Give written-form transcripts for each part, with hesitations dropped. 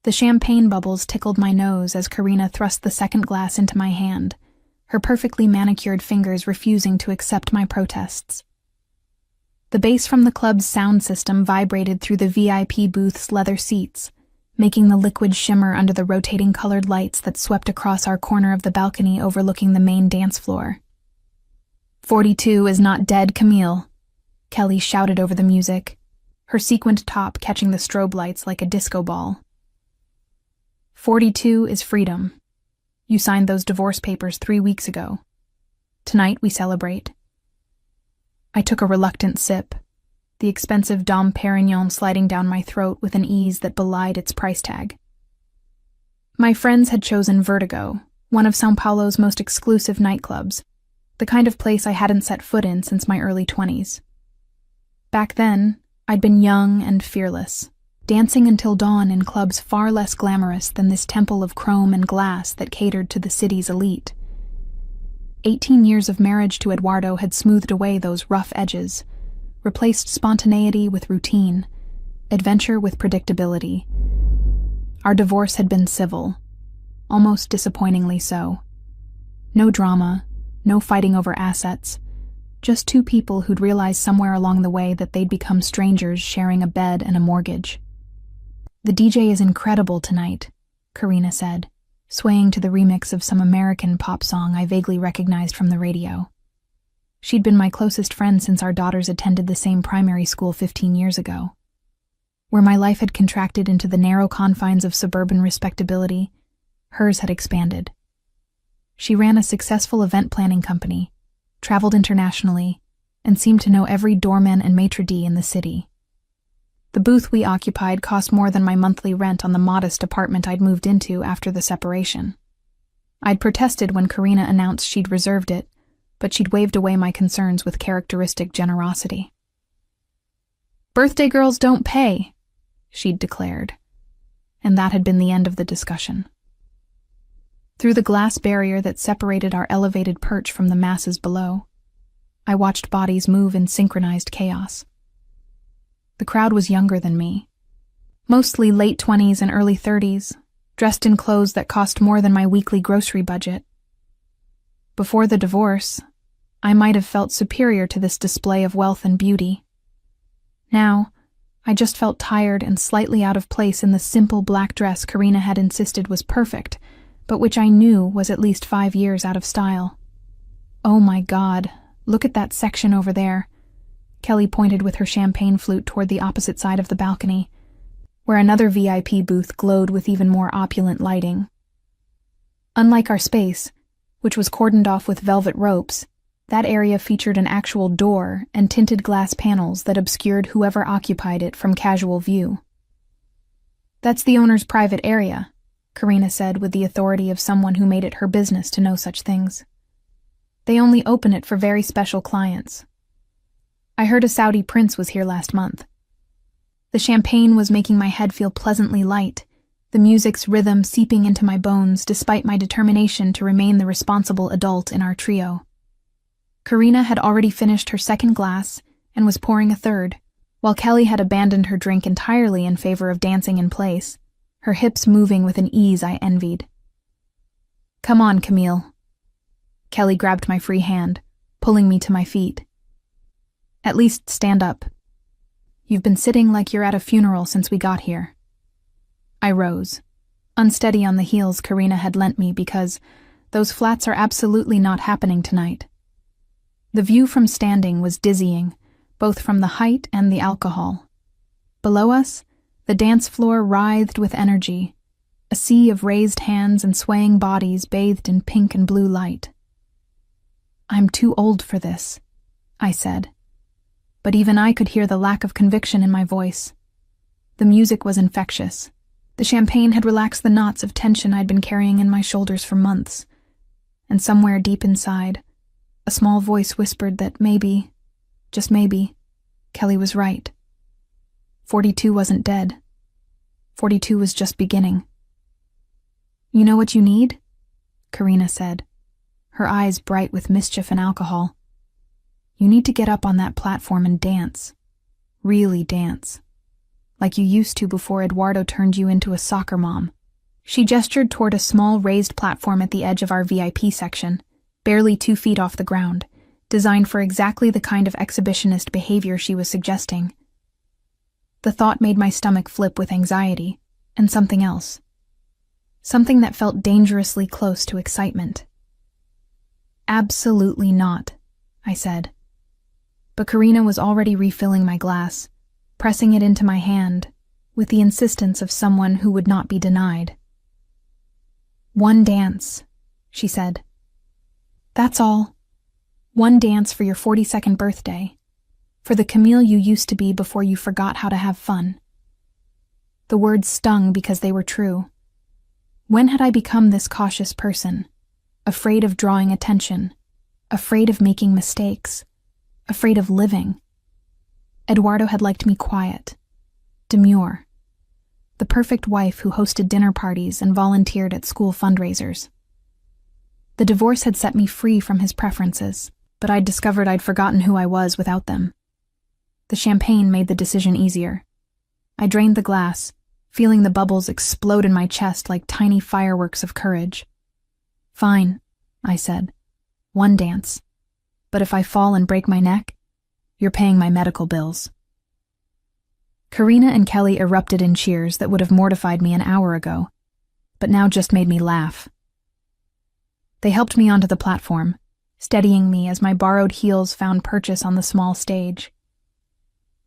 The champagne bubbles tickled my nose as Karina thrust the second glass into my hand, her perfectly manicured fingers refusing to accept my protests. The bass from the club's sound system vibrated through the VIP booth's leather seats, making the liquid shimmer under the rotating colored lights that swept across our corner of the balcony overlooking the main dance floor. 42 is not dead, Camille, Kelly shouted over the music, her sequined top catching the strobe lights like a disco ball. 42 is freedom. You signed those divorce papers 3 weeks ago. Tonight we celebrate. I took a reluctant sip, the expensive Dom Perignon sliding down my throat with an ease that belied its price tag. My friends had chosen Vertigo, one of São Paulo's most exclusive nightclubs, the kind of place I hadn't set foot in since my early 20s. Back then, I'd been young and fearless, dancing until dawn in clubs far less glamorous than this temple of chrome and glass that catered to the city's elite. 18 years of marriage to Eduardo had smoothed away those rough edges, replaced spontaneity with routine, adventure with predictability. Our divorce had been civil, almost disappointingly so. No drama, no fighting over assets, just two people who'd realized somewhere along the way that they'd become strangers sharing a bed and a mortgage. "The DJ is incredible tonight," Karina said, swaying to the remix of some American pop song I vaguely recognized from the radio. She'd been my closest friend since our daughters attended the same primary school 15 years ago. Where my life had contracted into the narrow confines of suburban respectability, hers had expanded. She ran a successful event planning company, traveled internationally, and seemed to know every doorman and maitre d' in the city. The booth we occupied cost more than my monthly rent on the modest apartment I'd moved into after the separation. I'd protested when Karina announced she'd reserved it, but she'd waved away my concerns with characteristic generosity. "Birthday girls don't pay," she'd declared, and that had been the end of the discussion. Through the glass barrier that separated our elevated perch from the masses below, I watched bodies move in synchronized chaos. The crowd was younger than me, mostly late 20s and early 30s, dressed in clothes that cost more than my weekly grocery budget. Before the divorce, I might have felt superior to this display of wealth and beauty. Now, I just felt tired and slightly out of place in the simple black dress Karina had insisted was perfect, but which I knew was at least 5 years out of style. "Oh my God, look at that section over there." Kelly pointed with her champagne flute toward the opposite side of the balcony, where another VIP booth glowed with even more opulent lighting. Unlike our space, which was cordoned off with velvet ropes, that area featured an actual door and tinted glass panels that obscured whoever occupied it from casual view. "That's the owner's private area," Karina said with the authority of someone who made it her business to know such things. "They only open it for very special clients. I heard a Saudi prince was here last month." The champagne was making my head feel pleasantly light, the music's rhythm seeping into my bones despite my determination to remain the responsible adult in our trio. Karina had already finished her second glass and was pouring a third, while Kelly had abandoned her drink entirely in favor of dancing in place, her hips moving with an ease I envied. "Come on, Camille." Kelly grabbed my free hand, pulling me to my feet. "At least stand up. You've been sitting like you're at a funeral since we got here." I rose, unsteady on the heels Karina had lent me because those flats are absolutely not happening tonight. The view from standing was dizzying, both from the height and the alcohol. Below us, the dance floor writhed with energy, a sea of raised hands and swaying bodies bathed in pink and blue light. "I'm too old for this," I said. But even I could hear the lack of conviction in my voice. The music was infectious. The champagne had relaxed the knots of tension I'd been carrying in my shoulders for months. And somewhere deep inside, a small voice whispered that maybe, just maybe, Kelly was right. 42 wasn't dead. 42 was just beginning. "You know what you need?" Karina said, her eyes bright with mischief and alcohol. "You need to get up on that platform and dance. Really dance. like you used to before Eduardo turned you into a soccer mom." She gestured toward a small raised platform at the edge of our VIP section, barely 2 feet off the ground, designed for exactly the kind of exhibitionist behavior she was suggesting. The thought made my stomach flip with anxiety, and something else. Something that felt dangerously close to excitement. "Absolutely not," I said. But Karina was already refilling my glass, pressing it into my hand, with the insistence of someone who would not be denied. "One dance," she said. "That's all. One dance for your 42nd birthday, for the Camille you used to be before you forgot how to have fun." The words stung because they were true. When had I become this cautious person, afraid of drawing attention, afraid of making mistakes, afraid of living? Eduardo had liked me quiet, demure, the perfect wife who hosted dinner parties and volunteered at school fundraisers. The divorce had set me free from his preferences, but I'd discovered I'd forgotten who I was without them. The champagne made the decision easier. I drained the glass, feeling the bubbles explode in my chest like tiny fireworks of courage. "Fine," I said. "One dance. But if I fall and break my neck, you're paying my medical bills." Karina and Kelly erupted in cheers that would have mortified me an hour ago, but now just made me laugh. They helped me onto the platform, steadying me as my borrowed heels found purchase on the small stage.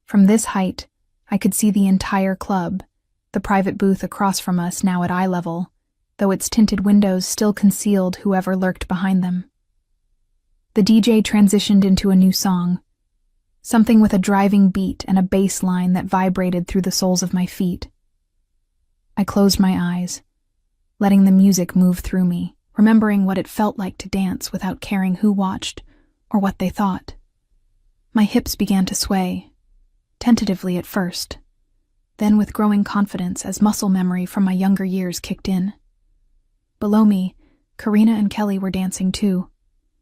From this height, I could see the entire club, the private booth across from us now at eye level, though its tinted windows still concealed whoever lurked behind them. The DJ transitioned into a new song, something with a driving beat and a bass line that vibrated through the soles of my feet. I closed my eyes, letting the music move through me, remembering what it felt like to dance without caring who watched or what they thought. My hips began to sway, tentatively at first, then with growing confidence as muscle memory from my younger years kicked in. Below me, Karina and Kelly were dancing too,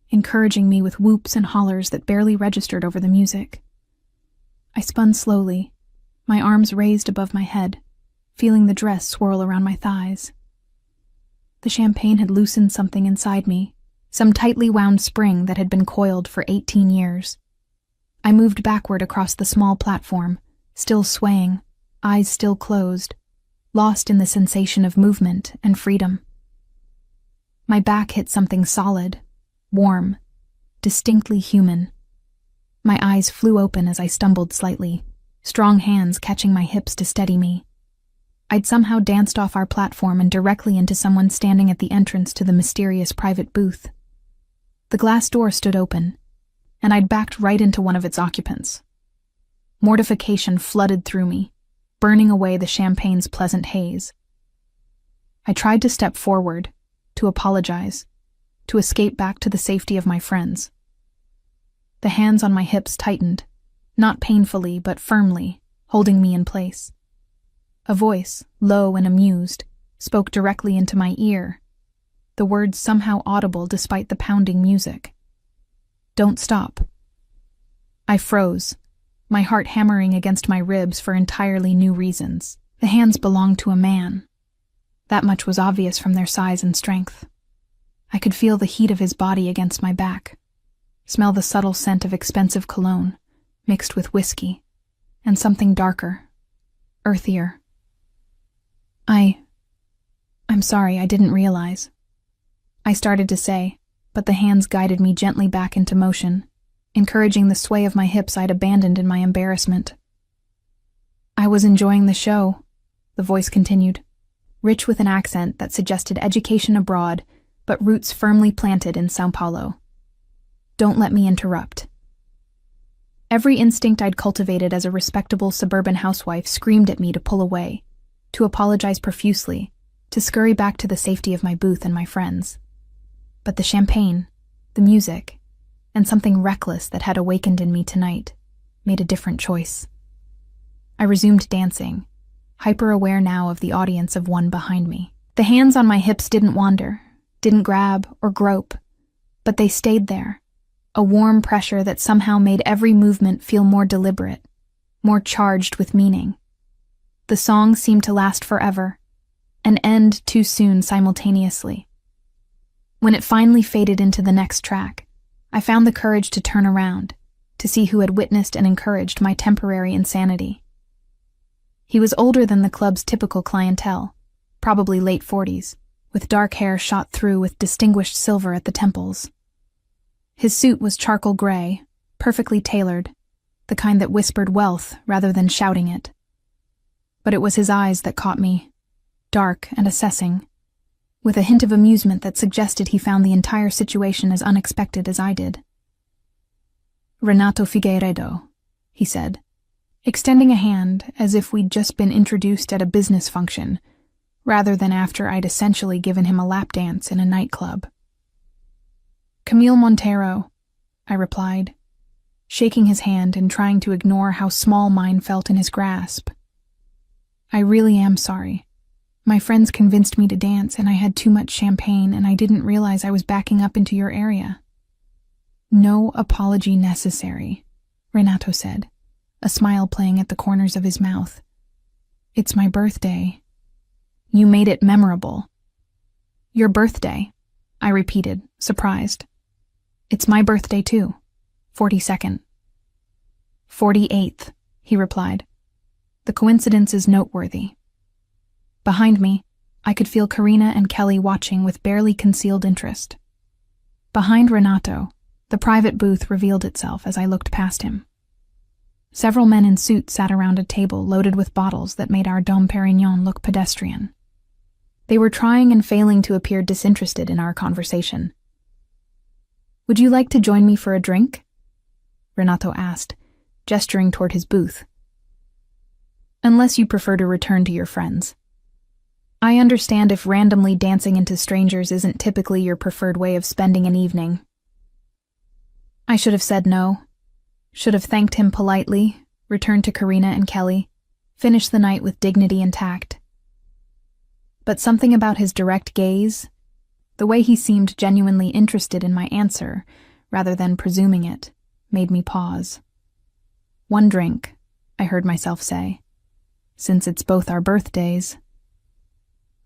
encouraging me with whoops and hollers that barely registered over the music. I spun slowly, my arms raised above my head, feeling the dress swirl around my thighs. The champagne had loosened something inside me, some tightly wound spring that had been coiled for 18 years. I moved backward across the small platform, still swaying, eyes still closed, lost in the sensation of movement and freedom. My back hit something solid, warm, distinctly human. My eyes flew open as I stumbled slightly, strong hands catching my hips to steady me. I'd somehow danced off our platform and directly into someone standing at the entrance to the mysterious private booth. The glass door stood open, and I'd backed right into one of its occupants. Mortification flooded through me, burning away the champagne's pleasant haze. I tried to step forward, to apologize, to escape back to the safety of my friends. The hands on my hips tightened, not painfully but firmly, holding me in place. A voice, low and amused, spoke directly into my ear, the words somehow audible despite the pounding music. "Don't stop." I froze, my heart hammering against my ribs for entirely new reasons. The hands belonged to a man. That much was obvious from their size and strength. I could feel the heat of his body against my back, smell the subtle scent of expensive cologne, mixed with whiskey, and something darker, earthier. I'm sorry, I didn't realize. I started to say, but the hands guided me gently back into motion, encouraging the sway of my hips I'd abandoned in my embarrassment. "I was enjoying the show," the voice continued, rich with an accent that suggested education abroad, but roots firmly planted in São Paulo. "Don't let me interrupt." Every instinct I'd cultivated as a respectable suburban housewife screamed at me to pull away, to apologize profusely, to scurry back to the safety of my booth and my friends. But the champagne, the music, and something reckless that had awakened in me tonight made a different choice. I resumed dancing, hyper-aware now of the audience of one behind me. The hands on my hips didn't wander, didn't grab or grope, but they stayed there, a warm pressure that somehow made every movement feel more deliberate, more charged with meaning. The song seemed to last forever, and end too soon simultaneously. When it finally faded into the next track, I found the courage to turn around, to see who had witnessed and encouraged my temporary insanity. He was older than the club's typical clientele, probably late 40s, with dark hair shot through with distinguished silver at the temples. His suit was charcoal gray, perfectly tailored, the kind that whispered wealth rather than shouting it. But it was his eyes that caught me, dark and assessing, with a hint of amusement that suggested he found the entire situation as unexpected as I did. "Renato Figueiredo," he said, extending a hand as if we'd just been introduced at a business function, rather than after I'd essentially given him a lap dance in a nightclub. "Camille Montero," I replied, shaking his hand and trying to ignore how small mine felt in his grasp. "I really am sorry. My friends convinced me to dance and I had too much champagne and I didn't realize I was backing up into your area." "No apology necessary," Renato said, a smile playing at the corners of his mouth. "It's my birthday." "You made it memorable." "Your birthday," I repeated, surprised. "It's my birthday too. 42nd. 48th, he replied. The coincidence is noteworthy. Behind me, I could feel Karina and Kelly watching with barely concealed interest. Behind Renato, the private booth revealed itself as I looked past him. Several men in suits sat around a table loaded with bottles that made our Dom Perignon look pedestrian. They were trying and failing to appear disinterested in our conversation. "Would you like to join me for a drink?" Renato asked, gesturing toward his booth. "Unless you prefer to return to your friends. I understand if randomly dancing into strangers isn't typically your preferred way of spending an evening." I should have said no. Should have thanked him politely, returned to Karina and Kelly, finished the night with dignity and tact. But something about his direct gaze, the way he seemed genuinely interested in my answer, rather than presuming it, made me pause. "One drink," I heard myself say, "since it's both our birthdays."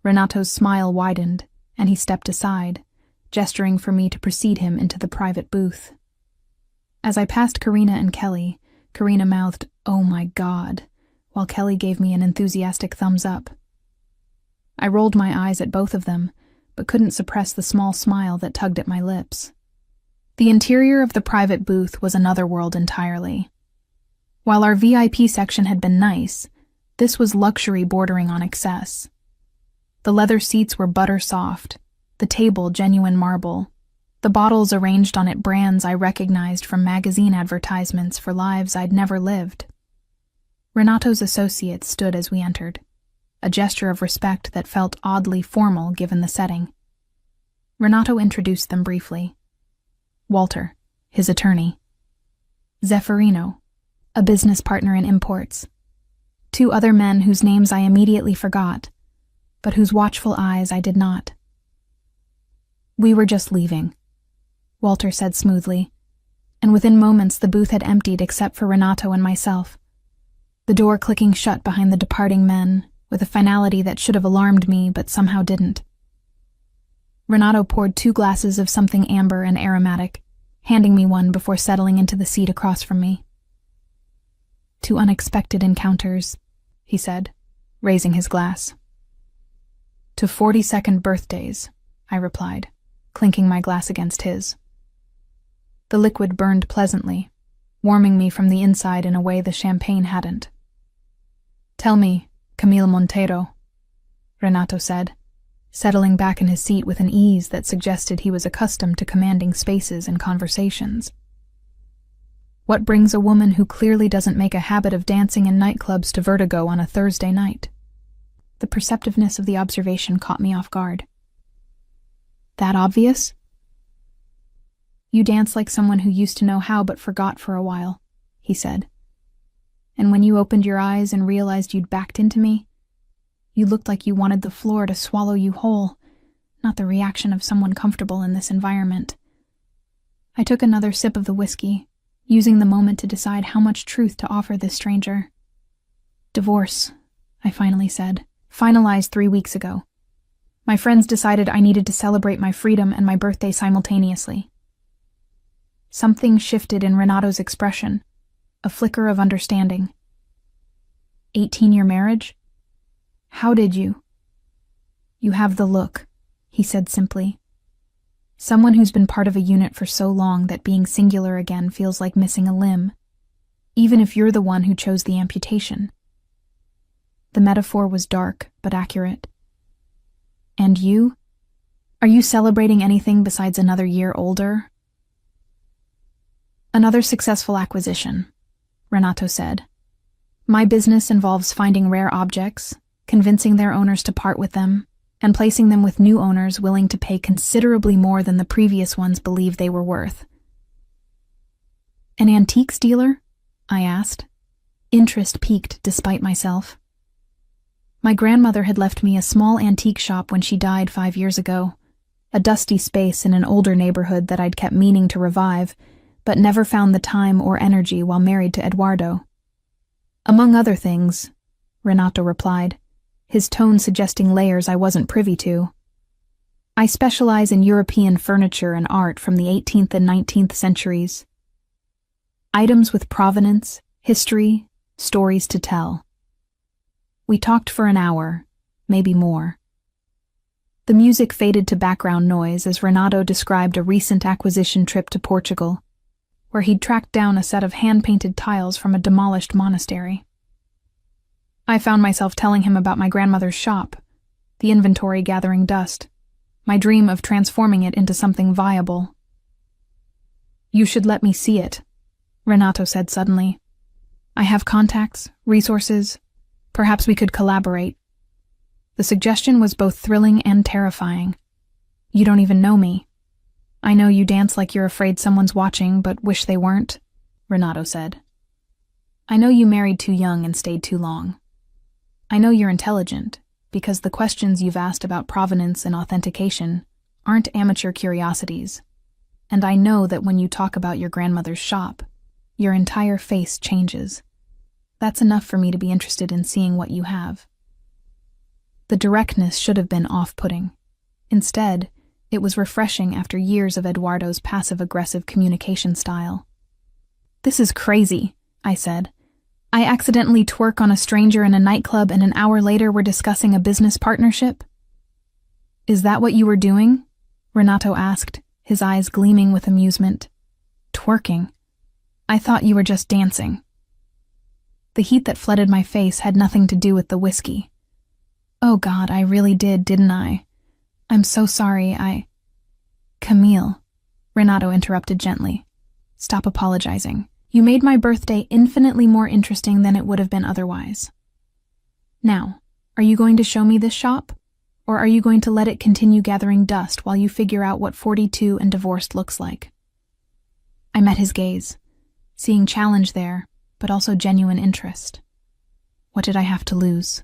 Renato's smile widened, and he stepped aside, gesturing for me to precede him into the private booth. As I passed Karina and Kelly, Karina mouthed, "Oh my God," while Kelly gave me an enthusiastic thumbs up. I rolled my eyes at both of them, but couldn't suppress the small smile that tugged at my lips. The interior of the private booth was another world entirely. While our VIP section had been nice, this was luxury bordering on excess. The leather seats were butter soft, the table genuine marble, the bottles arranged on it brands I recognized from magazine advertisements for lives I'd never lived. Renato's associates stood as we entered, a gesture of respect that felt oddly formal given the setting. Renato introduced them briefly. Walter, his attorney. Zeffirino, a business partner in imports. Two other men whose names I immediately forgot, but whose watchful eyes I did not. "We were just leaving," Walter said smoothly, and within moments the booth had emptied except for Renato and myself, the door clicking shut behind the departing men, with a finality that should have alarmed me but somehow didn't. Renato poured 2 glasses of something amber and aromatic, handing me one before settling into the seat across from me. "To unexpected encounters," he said, raising his glass. "To 42nd birthdays," I replied, clinking my glass against his. The liquid burned pleasantly, warming me from the inside in a way the champagne hadn't. "Tell me, Camille Montero," Renato said, settling back in his seat with an ease that suggested he was accustomed to commanding spaces and conversations. "What brings a woman who clearly doesn't make a habit of dancing in nightclubs to vertigo on a Thursday night?" The perceptiveness of the observation caught me off guard. "That obvious?" "You dance like someone who used to know how but forgot for a while," he said. "And when you opened your eyes and realized you'd backed into me, you looked like you wanted the floor to swallow you whole, not the reaction of someone comfortable in this environment." I took another sip of the whiskey, using the moment to decide how much truth to offer this stranger. "Divorce," I finally said. Finalized 3 weeks ago. My friends decided I needed to celebrate my freedom and my birthday simultaneously. Something shifted in Renato's expression, a flicker of understanding. 18-year marriage? How did you? You have the look, he said simply. Someone who's been part of a unit for so long that being singular again feels like missing a limb, even if you're the one who chose the amputation. The metaphor was dark, but accurate. And you? Are you celebrating anything besides another year older? Another successful acquisition, Renato said. My business involves finding rare objects, convincing their owners to part with them, and placing them with new owners willing to pay considerably more than the previous ones believed they were worth. An antiques dealer? I asked. Interest piqued despite myself. My grandmother had left me a small antique shop when she died 5 years ago, a dusty space in an older neighborhood that I'd kept meaning to revive, but never found the time or energy while married to Eduardo. Among other things, Renato replied, his tone suggesting layers I wasn't privy to. I specialize in European furniture and art from the 18th and 19th centuries. Items with provenance, history, stories to tell. We talked for an hour, maybe more. The music faded to background noise as Renato described a recent acquisition trip to Portugal, where he'd tracked down a set of hand-painted tiles from a demolished monastery. I found myself telling him about my grandmother's shop, the inventory gathering dust, my dream of transforming it into something viable. You should let me see it, Renato said suddenly. I have contacts, resources. Perhaps we could collaborate. The suggestion was both thrilling and terrifying. You don't even know me. I know you dance like you're afraid someone's watching, but wish they weren't, Renato said. I know you married too young and stayed too long. I know you're intelligent, because the questions you've asked about provenance and authentication aren't amateur curiosities. And I know that when you talk about your grandmother's shop, your entire face changes. That's enough for me to be interested in seeing what you have. The directness should have been off-putting. Instead, it was refreshing after years of Eduardo's passive-aggressive communication style. This is crazy, I said. I accidentally twerk on a stranger in a nightclub and an hour later we're discussing a business partnership? Is that what you were doing? Renato asked, his eyes gleaming with amusement. Twerking? I thought you were just dancing. The heat that flooded my face had nothing to do with the whiskey. Oh God, I really did, didn't I? I'm so sorry, Camille, Renato interrupted gently. Stop apologizing. You made my birthday infinitely more interesting than it would have been otherwise. Now, are you going to show me this shop? Or are you going to let it continue gathering dust while you figure out what 42 and divorced looks like? I met his gaze, seeing challenge there, but also genuine interest. What did I have to lose?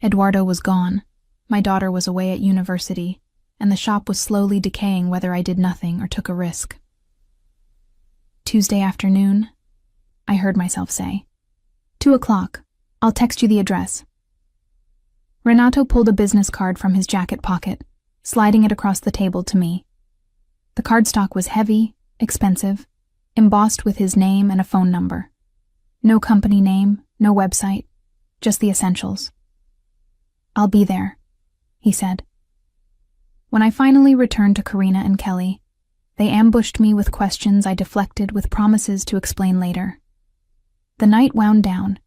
Eduardo was gone, my daughter was away at university, and the shop was slowly decaying whether I did nothing or took a risk. Tuesday afternoon, I heard myself say. 2 o'clock. I'll text you the address. Renato pulled a business card from his jacket pocket, sliding it across the table to me. The cardstock was heavy, expensive, embossed with his name and a phone number. No company name, no website, just the essentials. I'll be there, he said. When I finally returned to Karina and Kelly, they ambushed me with questions I deflected with promises to explain later. The night wound down,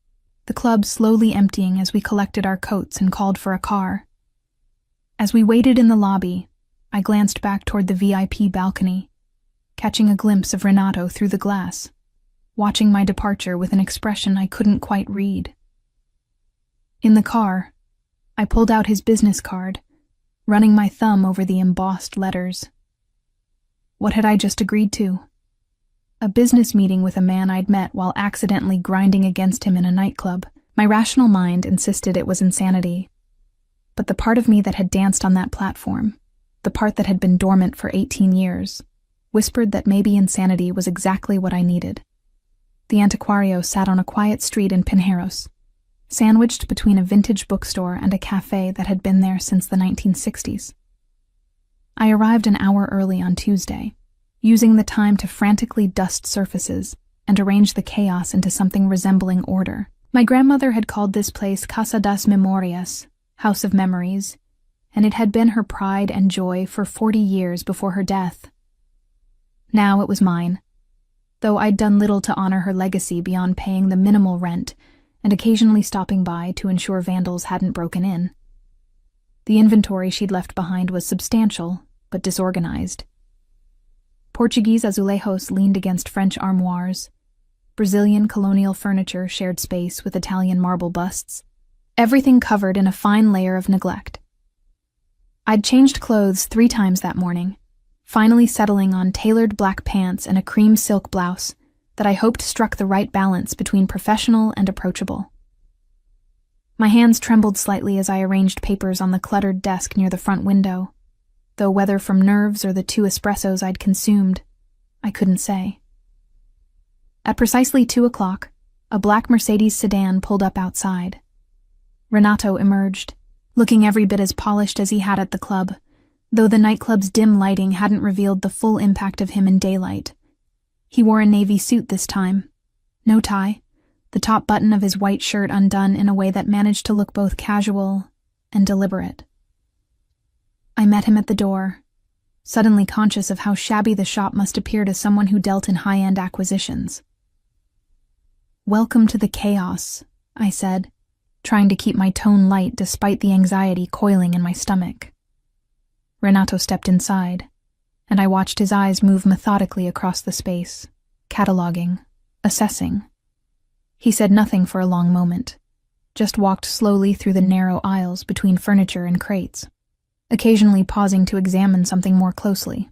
the club slowly emptying as we collected our coats and called for a car. As we waited in the lobby, I glanced back toward the VIP balcony, catching a glimpse of Renato through the glass, watching my departure with an expression I couldn't quite read. In the car, I pulled out his business card, running my thumb over the embossed letters. What had I just agreed to? A business meeting with a man I'd met while accidentally grinding against him in a nightclub. My rational mind insisted it was insanity. But the part of me that had danced on that platform, the part that had been dormant for 18 years, whispered that maybe insanity was exactly what I needed. The antiquario sat on a quiet street in Pinheiros, sandwiched between a vintage bookstore and a cafe that had been there since the 1960s. I arrived an hour early on Tuesday, using the time to frantically dust surfaces and arrange the chaos into something resembling order. My grandmother had called this place Casa das Memorias, House of Memories, and it had been her pride and joy for 40 years before her death. Now it was mine, though I'd done little to honor her legacy beyond paying the minimal rent and occasionally stopping by to ensure vandals hadn't broken in. The inventory she'd left behind was substantial, but disorganized. Portuguese azulejos leaned against French armoires. Brazilian colonial furniture shared space with Italian marble busts, everything covered in a fine layer of neglect. I'd changed clothes 3 times that morning, finally settling on tailored black pants and a cream silk blouse that I hoped struck the right balance between professional and approachable. My hands trembled slightly as I arranged papers on the cluttered desk near the front window, though whether from nerves or the 2 espressos I'd consumed, I couldn't say. At precisely 2 o'clock, a black Mercedes sedan pulled up outside. Renato emerged, looking every bit as polished as he had at the club, though the nightclub's dim lighting hadn't revealed the full impact of him in daylight. He wore a navy suit this time. No tie, the top button of his white shirt undone in a way that managed to look both casual and deliberate. I met him at the door, suddenly conscious of how shabby the shop must appear to someone who dealt in high-end acquisitions. "Welcome to the chaos," I said, trying to keep my tone light despite the anxiety coiling in my stomach. Renato stepped inside, and I watched his eyes move methodically across the space, cataloging, assessing. He said nothing for a long moment, just walked slowly through the narrow aisles between furniture and crates, occasionally pausing to examine something more closely.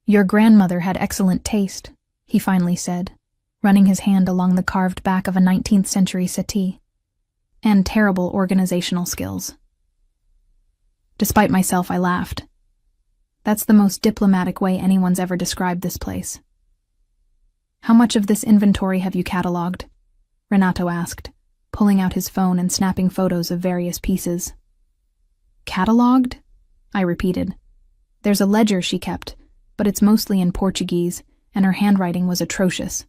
"Your grandmother had excellent taste," he finally said, running his hand along the carved back of a 19th century settee, "and terrible organizational skills." Despite myself, I laughed. That's the most diplomatic way anyone's ever described this place. "How much of this inventory have you cataloged?" Renato asked, pulling out his phone and snapping photos of various pieces. "Cataloged?" I repeated. "There's a ledger she kept, but it's mostly in Portuguese, and her handwriting was atrocious.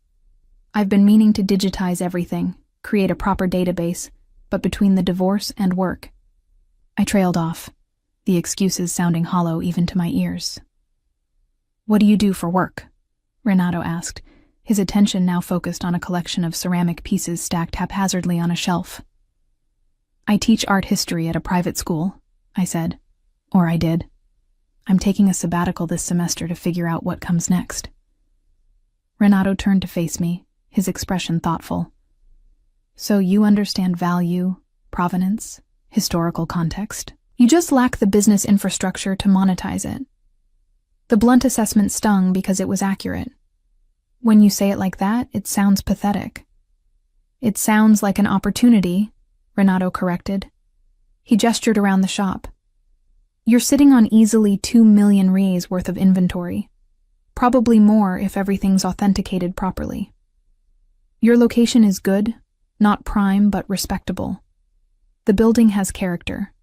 I've been meaning to digitize everything, create a proper database, but between the divorce and work." I trailed off, the excuses sounding hollow even to my ears. "What do you do for work?" Renato asked, his attention now focused on a collection of ceramic pieces stacked haphazardly on a shelf. "I teach art history at a private school," I said. "Or I did. I'm taking a sabbatical this semester to figure out what comes next." Renato turned to face me, his expression thoughtful. "So you understand value, provenance, historical context? You just lack the business infrastructure to monetize it." The blunt assessment stung because it was accurate. "When you say it like that, it sounds pathetic." "It sounds like an opportunity," Renato corrected. He gestured around the shop. "You're sitting on easily 2 million reais worth of inventory. Probably more if everything's authenticated properly. Your location is good, not prime but respectable. The building has character.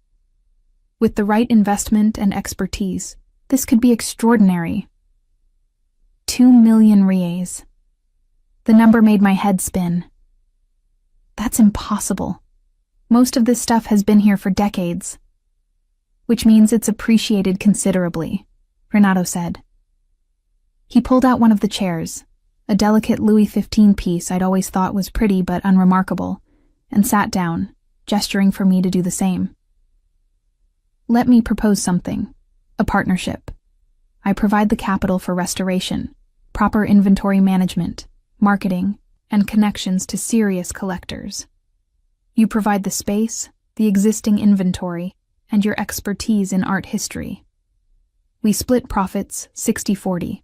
With the right investment and expertise, this could be extraordinary." 2 million reais. The number made my head spin. That's impossible. Most of this stuff has been here for decades. "Which means it's appreciated considerably," Renato said. He pulled out one of the chairs, a delicate Louis XV piece I'd always thought was pretty but unremarkable, and sat down, gesturing for me to do the same. "Let me propose something. A partnership. I provide the capital for restoration, proper inventory management, marketing, and connections to serious collectors. You provide the space, the existing inventory, and your expertise in art history. We split profits 60-40.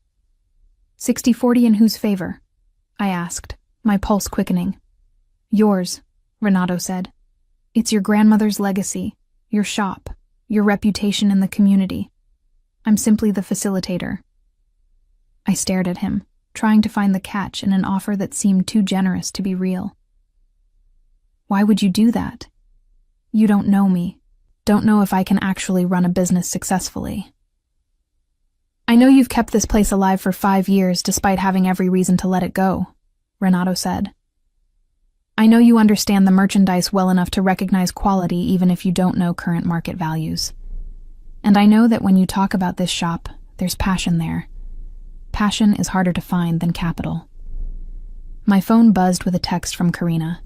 60-40 in whose favor?" I asked, my pulse quickening. "Yours," Renato said. "It's your grandmother's legacy, your shop, your reputation in the community. I'm simply the facilitator." I stared at him, trying to find the catch in an offer that seemed too generous to be real. Why would you do that? You don't know me. Don't know if I can actually run a business successfully. I know you've kept this place alive for 5 years despite having every reason to let it go, Renato said. I know you understand the merchandise well enough to recognize quality even if you don't know current market values. And I know that when you talk about this shop, there's passion there. Passion is harder to find than capital. My phone buzzed with a text from Karina.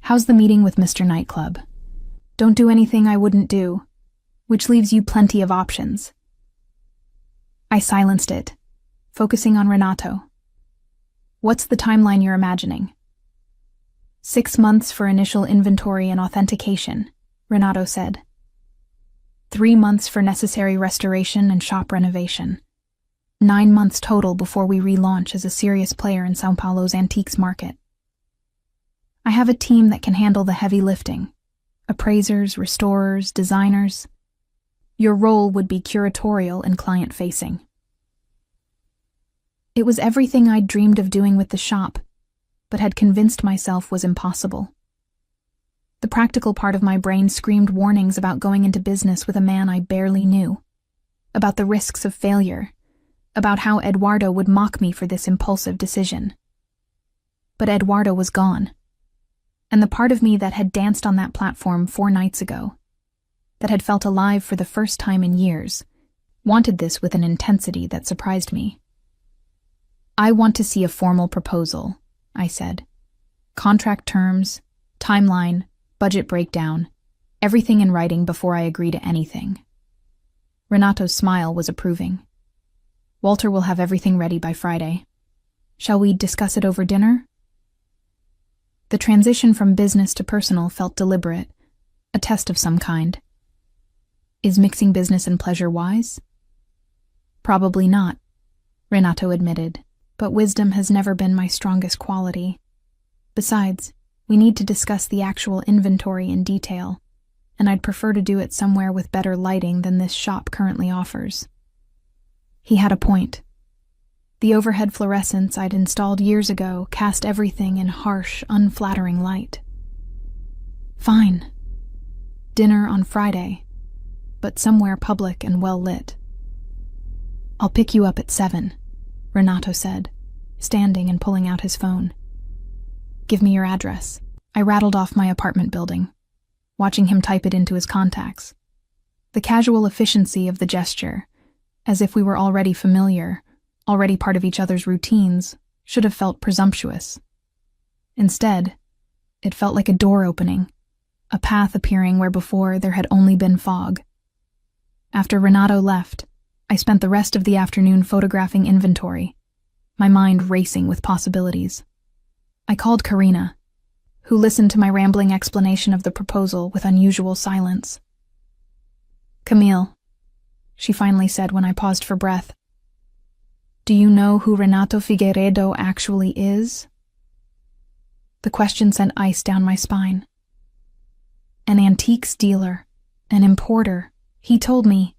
How's the meeting with Mr. Nightclub? Don't do anything I wouldn't do, which leaves you plenty of options. I silenced it, focusing on Renato. What's the timeline you're imagining? 6 months for initial inventory and authentication, Renato said. 3 months for necessary restoration and shop renovation. 9 months total before we relaunch as a serious player in São Paulo's antiques market. I have a team that can handle the heavy lifting. Appraisers, restorers, designers. Your role would be curatorial and client-facing. It was everything I'd dreamed of doing with the shop, but had convinced myself was impossible. The practical part of my brain screamed warnings about going into business with a man I barely knew, about the risks of failure, about how Eduardo would mock me for this impulsive decision. But Eduardo was gone, and the part of me that had danced on that platform 4 nights ago, that had felt alive for the first time in years, wanted this with an intensity that surprised me. I want to see a formal proposal, I said. Contract terms, timeline, budget breakdown, everything in writing before I agree to anything. Renato's smile was approving. Walter will have everything ready by Friday. Shall we discuss it over dinner? The transition from business to personal felt deliberate, a test of some kind. Is mixing business and pleasure wise? Probably not, Renato admitted, but wisdom has never been my strongest quality. Besides, we need to discuss the actual inventory in detail, and I'd prefer to do it somewhere with better lighting than this shop currently offers. He had a point. The overhead fluorescents I'd installed years ago cast everything in harsh, unflattering light. Fine. Dinner on Friday, but somewhere public and well lit. I'll pick you up at 7, Renato said, standing and pulling out his phone. Give me your address. I rattled off my apartment building, watching him type it into his contacts. The casual efficiency of the gesture, as if we were already familiar, already part of each other's routines, should have felt presumptuous. Instead, it felt like a door opening, a path appearing where before there had only been fog. After Renato left, I spent the rest of the afternoon photographing inventory, my mind racing with possibilities. I called Karina, who listened to my rambling explanation of the proposal with unusual silence. Camille, she finally said when I paused for breath. Do you know who Renato Figueiredo actually is? The question sent ice down my spine. An antiques dealer, an importer, he told me.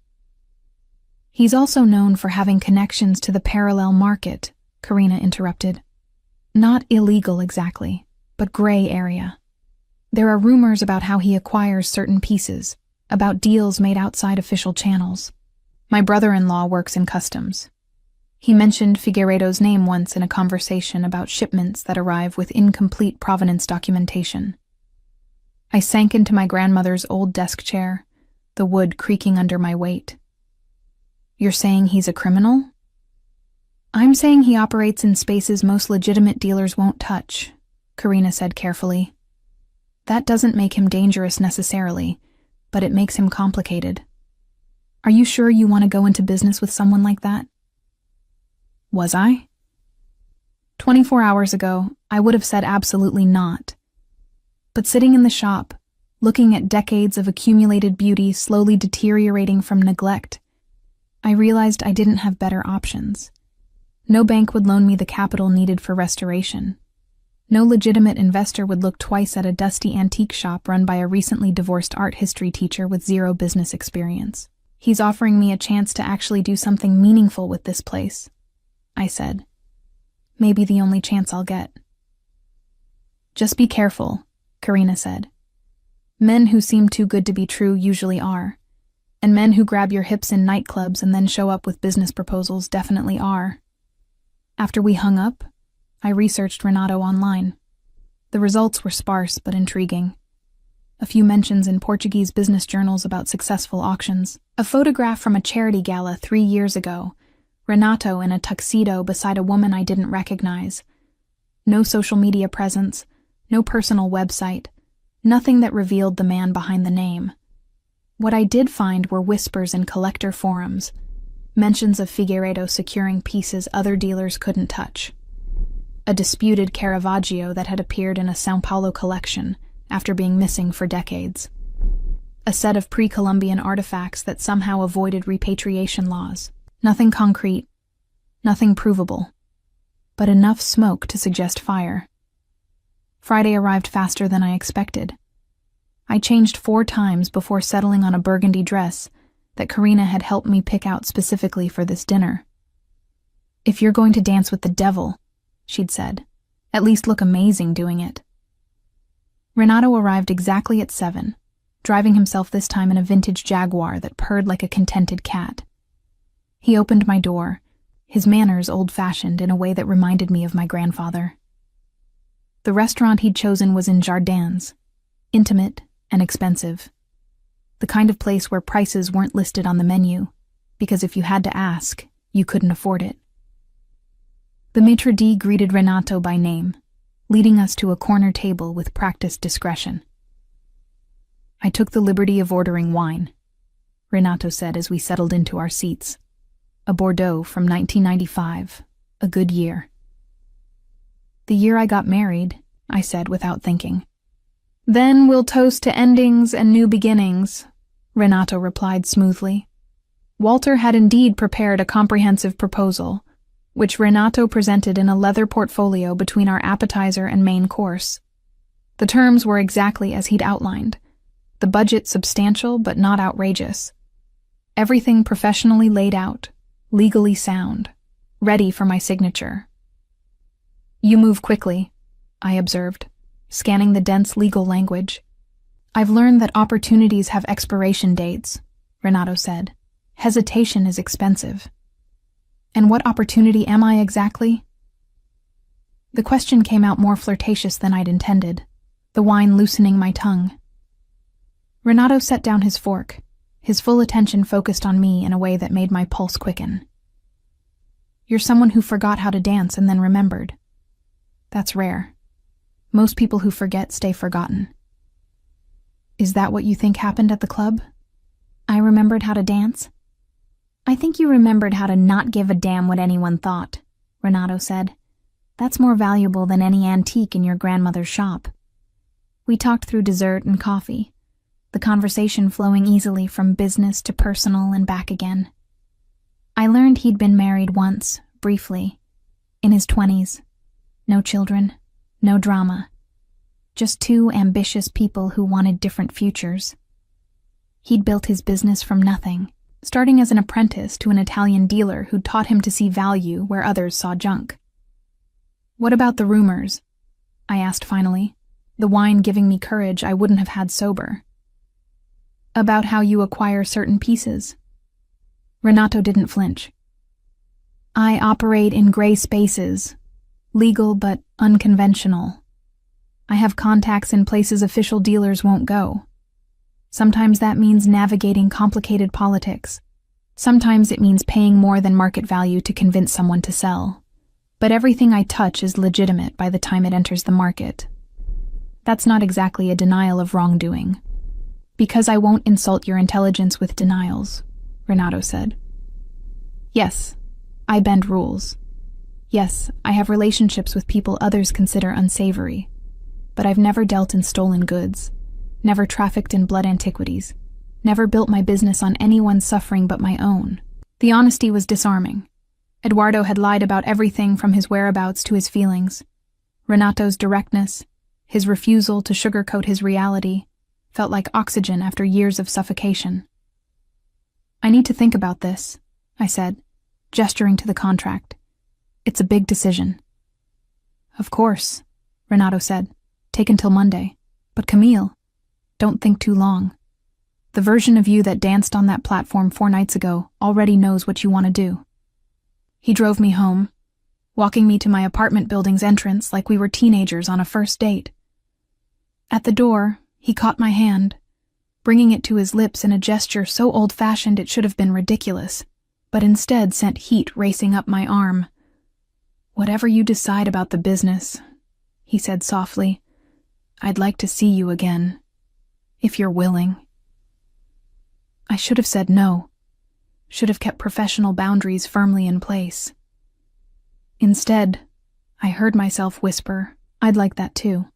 He's also known for having connections to the parallel market, Karina interrupted. Not illegal exactly, but gray area. There are rumors about how he acquires certain pieces, about deals made outside official channels. My brother-in-law works in customs. He mentioned Figueiredo's name once in a conversation about shipments that arrive with incomplete provenance documentation. I sank into my grandmother's old desk chair, the wood creaking under my weight. You're saying he's a criminal? I'm saying he operates in spaces most legitimate dealers won't touch, Karina said carefully. That doesn't make him dangerous necessarily, but it makes him complicated. Are you sure you want to go into business with someone like that? Was I? 24 hours ago, I would have said absolutely not. But sitting in the shop, looking at decades of accumulated beauty slowly deteriorating from neglect, I realized I didn't have better options. No bank would loan me the capital needed for restoration. No legitimate investor would look twice at a dusty antique shop run by a recently divorced art history teacher with zero business experience. He's offering me a chance to actually do something meaningful with this place, I said. Maybe the only chance I'll get. Just be careful, Karina said. Men who seem too good to be true usually are. And men who grab your hips in nightclubs and then show up with business proposals definitely are. After we hung up, I researched Renato online. The results were sparse but intriguing. A few mentions in Portuguese business journals about successful auctions. A photograph from a charity gala 3 years ago. Renato in a tuxedo beside a woman I didn't recognize. No social media presence, no personal website, nothing that revealed the man behind the name. What I did find were whispers in collector forums, mentions of Figueiredo securing pieces other dealers couldn't touch. A disputed Caravaggio that had appeared in a São Paulo collection after being missing for decades. A set of pre-Columbian artifacts that somehow avoided repatriation laws. Nothing concrete, nothing provable, but enough smoke to suggest fire. Friday arrived faster than I expected. I changed 4 times before settling on a burgundy dress that Karina had helped me pick out specifically for this dinner. "If you're going to dance with the devil," she'd said, "at least look amazing doing it." Renato arrived exactly at 7, driving himself this time in a vintage Jaguar that purred like a contented cat. He opened my door, his manners old-fashioned in a way that reminded me of my grandfather. The restaurant he'd chosen was in Jardins, intimate and expensive. The kind of place where prices weren't listed on the menu, because if you had to ask, you couldn't afford it. The maitre d' greeted Renato by name, leading us to a corner table with practiced discretion. "I took the liberty of ordering wine," Renato said as we settled into our seats. "A Bordeaux from 1995, a good year." "The year I got married," I said without thinking. "Then we'll toast to endings and new beginnings," Renato replied smoothly. Walter had indeed prepared a comprehensive proposal, which Renato presented in a leather portfolio between our appetizer and main course. The terms were exactly as he'd outlined. The budget substantial but not outrageous. Everything professionally laid out, legally sound, ready for my signature. "You move quickly," I observed, scanning the dense legal language. "I've learned that opportunities have expiration dates," Renato said. "Hesitation is expensive." "And what opportunity am I exactly?" The question came out more flirtatious than I'd intended, the wine loosening my tongue. Renato set down his fork, his full attention focused on me in a way that made my pulse quicken. "You're someone who forgot how to dance and then remembered. That's rare. Most people who forget stay forgotten." "Is that what you think happened at the club?" "I remembered how to dance?" "I think you remembered how to not give a damn what anyone thought," Renato said. "That's more valuable than any antique in your grandmother's shop." We talked through dessert and coffee, the conversation flowing easily from business to personal and back again. I learned he'd been married once, briefly, in his 20s. No children, no drama. Just 2 ambitious people who wanted different futures. He'd built his business from nothing, starting as an apprentice to an Italian dealer who taught him to see value where others saw junk. "What about the rumors?" I asked finally, the wine giving me courage I wouldn't have had sober. "About how you acquire certain pieces." Renato didn't flinch. "I operate in gray spaces, legal but unconventional. I have contacts in places official dealers won't go. Sometimes that means navigating complicated politics. Sometimes it means paying more than market value to convince someone to sell. But everything I touch is legitimate by the time it enters the market. That's not exactly a denial of wrongdoing. Because I won't insult your intelligence with denials," Renato said. "Yes, I bend rules. Yes, I have relationships with people others consider unsavory. But I've never dealt in stolen goods, never trafficked in blood antiquities, never built my business on anyone's suffering but my own." The honesty was disarming. Eduardo had lied about everything from his whereabouts to his feelings. Renato's directness, his refusal to sugarcoat his reality, felt like oxygen after years of suffocation. "I need to think about this," I said, gesturing to the contract. "It's a big decision." "Of course," Renato said. "Take until Monday. But Camille, don't think too long. The version of you that danced on that platform 4 nights ago already knows what you want to do. He drove me home, walking me to my apartment building's entrance like we were teenagers on a first date. At the door, he caught my hand, bringing it to his lips in a gesture so old-fashioned it should have been ridiculous, but instead sent heat racing up my arm. "Whatever you decide about the business," he said softly, "I'd like to see you again, if you're willing." I should have said no, should have kept professional boundaries firmly in place. Instead, I heard myself whisper, "I'd like that too."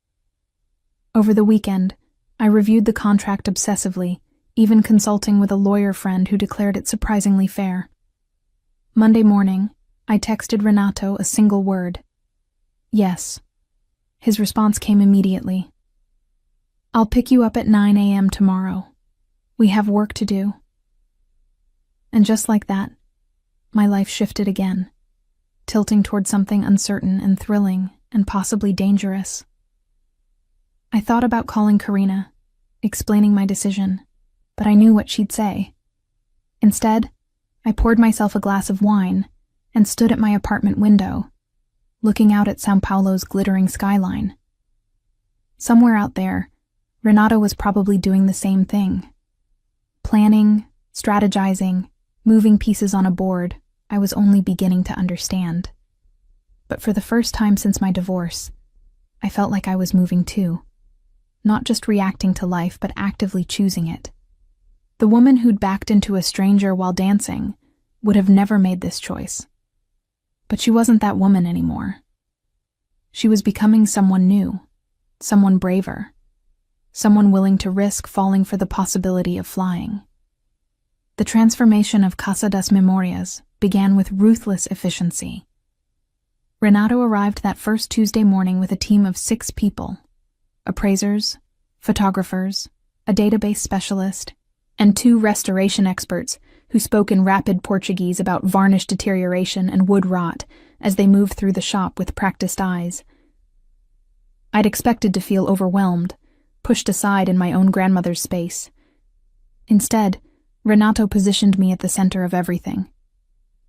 Over the weekend, I reviewed the contract obsessively, even consulting with a lawyer friend who declared it surprisingly fair. Monday morning, I texted Renato a single word: "Yes." His response came immediately: "I'll pick you up at 9 a.m. tomorrow. We have work to do." And just like that, my life shifted again, tilting toward something uncertain and thrilling and possibly dangerous. I thought about calling Karina, explaining my decision, but I knew what she'd say. Instead, I poured myself a glass of wine and stood at my apartment window, looking out at São Paulo's glittering skyline. Somewhere out there, Renato was probably doing the same thing. Planning, strategizing, moving pieces on a board I was only beginning to understand. But for the first time since my divorce, I felt like I was moving too. Not just reacting to life, but actively choosing it. The woman who'd backed into a stranger while dancing would have never made this choice. But she wasn't that woman anymore. She was becoming someone new, someone braver, someone willing to risk falling for the possibility of flying. The transformation of Casa das Memorias began with ruthless efficiency. Renato arrived that first Tuesday morning with a team of 6 people: appraisers, photographers, a database specialist, and 2 restoration experts who spoke in rapid Portuguese about varnish deterioration and wood rot as they moved through the shop with practiced eyes. I'd expected to feel overwhelmed, pushed aside in my own grandmother's space. Instead, Renato positioned me at the center of everything.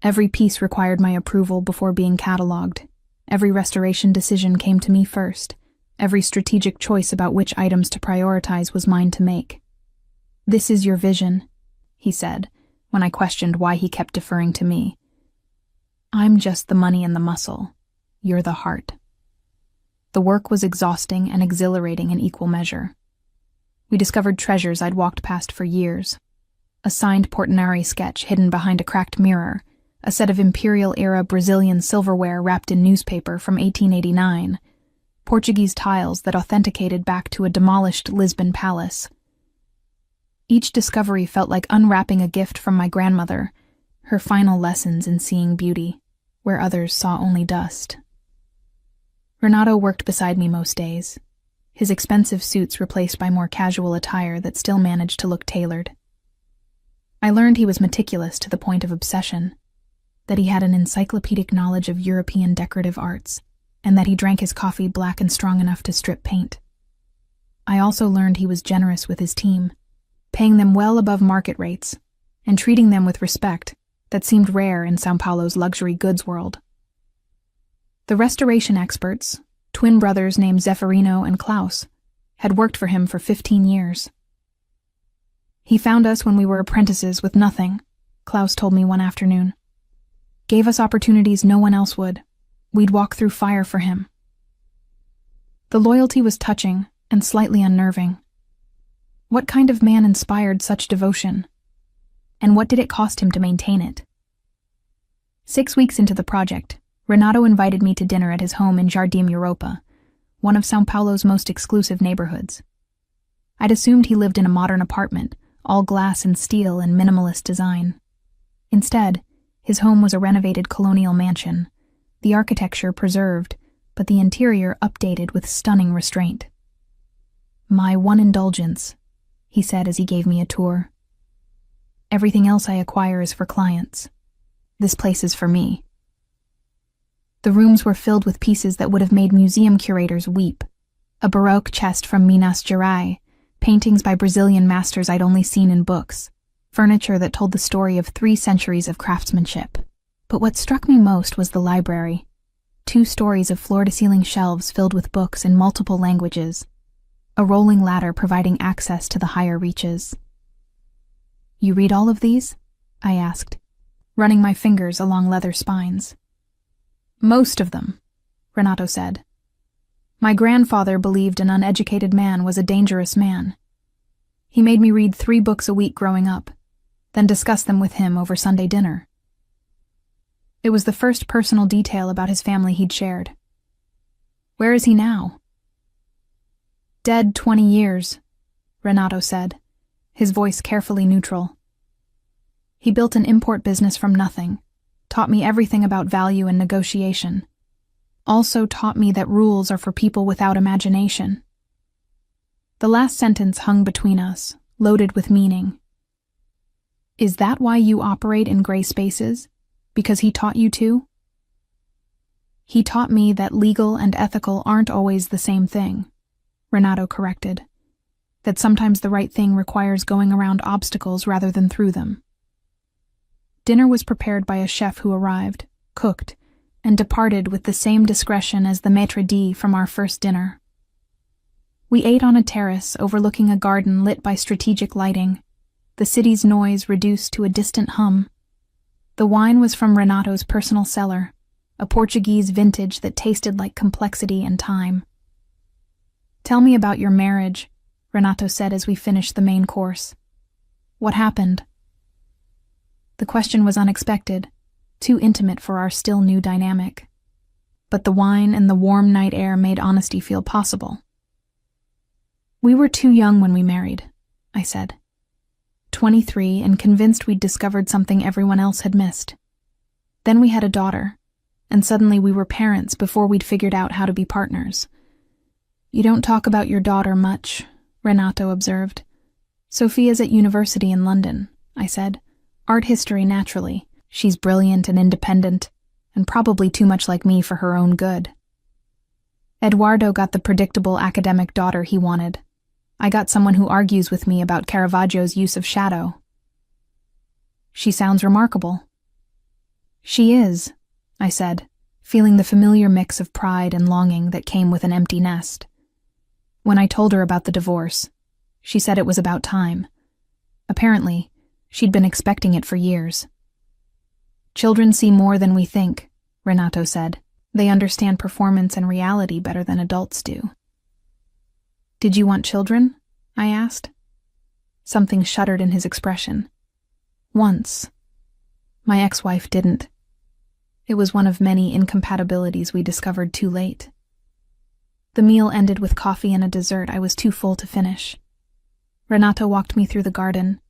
Every piece required my approval before being catalogued. Every restoration decision came to me first. Every strategic choice about which items to prioritize was mine to make. "This is your vision," he said, when I questioned why he kept deferring to me. "I'm just the money and the muscle. You're the heart." The work was exhausting and exhilarating in equal measure. We discovered treasures I'd walked past for years. A signed Portinari sketch hidden behind a cracked mirror, a set of imperial-era Brazilian silverware wrapped in newspaper from 1889, Portuguese tiles that authenticated back to a demolished Lisbon palace. Each discovery felt like unwrapping a gift from my grandmother, her final lessons in seeing beauty, where others saw only dust. Renato worked beside me most days, his expensive suits replaced by more casual attire that still managed to look tailored. I learned he was meticulous to the point of obsession, that he had an encyclopedic knowledge of European decorative arts, and that he drank his coffee black and strong enough to strip paint. I also learned he was generous with his team, paying them well above market rates, and treating them with respect that seemed rare in São Paulo's luxury goods world. The restoration experts, twin brothers named Zeferino and Klaus, had worked for him for 15 years. "He found us when we were apprentices with nothing," Klaus told me one afternoon. "Gave us opportunities no one else would. We'd walk through fire for him." The loyalty was touching and slightly unnerving. What kind of man inspired such devotion? And what did it cost him to maintain it? 6 weeks into the project, Renato invited me to dinner at his home in Jardim Europa, one of São Paulo's most exclusive neighborhoods. I'd assumed he lived in a modern apartment, all glass and steel and minimalist design. Instead, his home was a renovated colonial mansion, the architecture preserved, but the interior updated with stunning restraint. "My one indulgence," he said as he gave me a tour. "Everything else I acquire is for clients. This place is for me." The rooms were filled with pieces that would have made museum curators weep. A Baroque chest from Minas Gerais, paintings by Brazilian masters I'd only seen in books, furniture that told the story of 3 centuries of craftsmanship. But what struck me most was the library. 2 stories of floor-to-ceiling shelves filled with books in multiple languages, a rolling ladder providing access to the higher reaches. "You read all of these?" I asked, running my fingers along leather spines. "Most of them," Renato said. "My grandfather believed an uneducated man was a dangerous man. He made me read 3 books a week growing up, then discuss them with him over Sunday dinner." It was the first personal detail about his family he'd shared. "Where is he now?" "Dead 20 years, Renato said, his voice carefully neutral. "He built an import business from nothing, taught me everything about value and negotiation. Also taught me that rules are for people without imagination." The last sentence hung between us, loaded with meaning. "Is that why you operate in gray spaces? Because he taught you to?" "He taught me that legal and ethical aren't always the same thing," Renato corrected. "That sometimes the right thing requires going around obstacles rather than through them." Dinner was prepared by a chef who arrived, cooked, and departed with the same discretion as the maître d' from our first dinner. We ate on a terrace overlooking a garden lit by strategic lighting, the city's noise reduced to a distant hum. The wine was from Renato's personal cellar, a Portuguese vintage that tasted like complexity and time. "Tell me about your marriage," Renato said as we finished the main course. "What happened?" The question was unexpected, too intimate for our still new dynamic. But the wine and the warm night air made honesty feel possible. "We were too young when we married," I said. 23 and convinced we'd discovered something everyone else had missed. Then we had a daughter, and suddenly we were parents before we'd figured out how to be partners. "You don't talk about your daughter much," Renato observed. "Sophia's at university in London," I said. "Art history, naturally. She's brilliant and independent, and probably too much like me for her own good." Eduardo got the predictable academic daughter he wanted. I got someone who argues with me about Caravaggio's use of shadow. "She sounds remarkable." "She is," I said, feeling the familiar mix of pride and longing that came with an empty nest. When I told her about the divorce, she said it was about time. Apparently, she'd been expecting it for years. "Children see more than we think," Renato said. "They understand performance and reality better than adults do." "Did you want children?" I asked. Something shuddered in his expression. "Once. My ex-wife didn't. It was one of many incompatibilities we discovered too late." The meal ended with coffee and a dessert I was too full to finish. Renato walked me through the garden,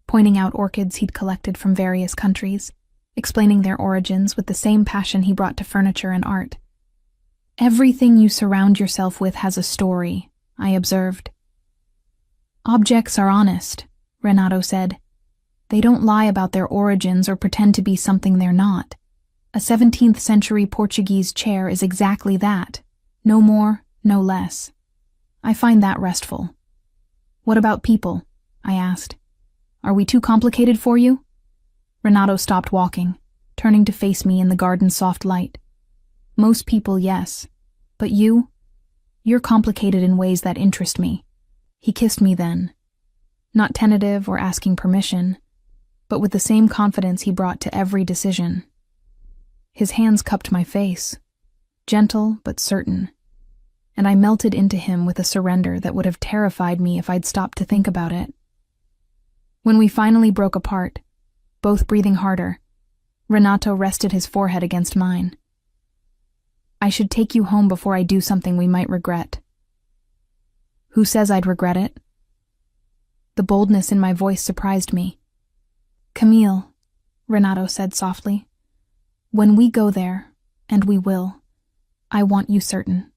pointing out orchids he'd collected from various countries, explaining their origins with the same passion he brought to furniture and art. "Everything you surround yourself with has a story," I observed. "Objects are honest," Renato said. "They don't lie about their origins or pretend to be something they're not. A 17th century Portuguese chair is exactly that. No more, no less. I find that restful." "What about people?" I asked. "Are we too complicated for you?" Renato stopped walking, turning to face me in the garden's soft light. "Most people, yes. But you? You're complicated in ways that interest me." He kissed me then. Not tentative or asking permission, but with the same confidence he brought to every decision. His hands cupped my face, gentle but certain, and I melted into him with a surrender that would have terrified me if I'd stopped to think about it. When we finally broke apart, both breathing harder, Renato rested his forehead against mine. "I should take you home before I do something we might regret." "Who says I'd regret it?" The boldness in my voice surprised me. "Camille," Renato said softly, "when we go there, and we will, I want you certain.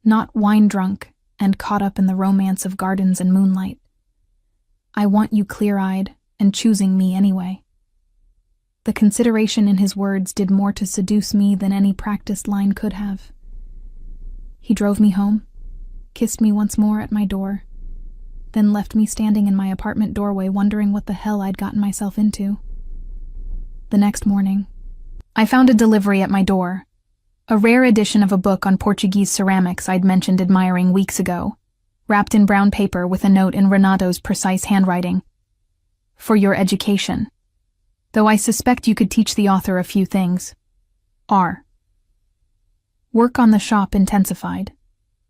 Not wine-drunk and caught up in the romance of gardens and moonlight. I want you clear-eyed and choosing me anyway." The consideration in his words did more to seduce me than any practiced line could have. He drove me home, kissed me once more at my door, then left me standing in my apartment doorway wondering what the hell I'd gotten myself into. The next morning, I found a delivery at my door, a rare edition of a book on Portuguese ceramics I'd mentioned admiring weeks ago, wrapped in brown paper with a note in Renato's precise handwriting. For your education. Though I suspect you could teach the author a few things. R. Work on the shop intensified.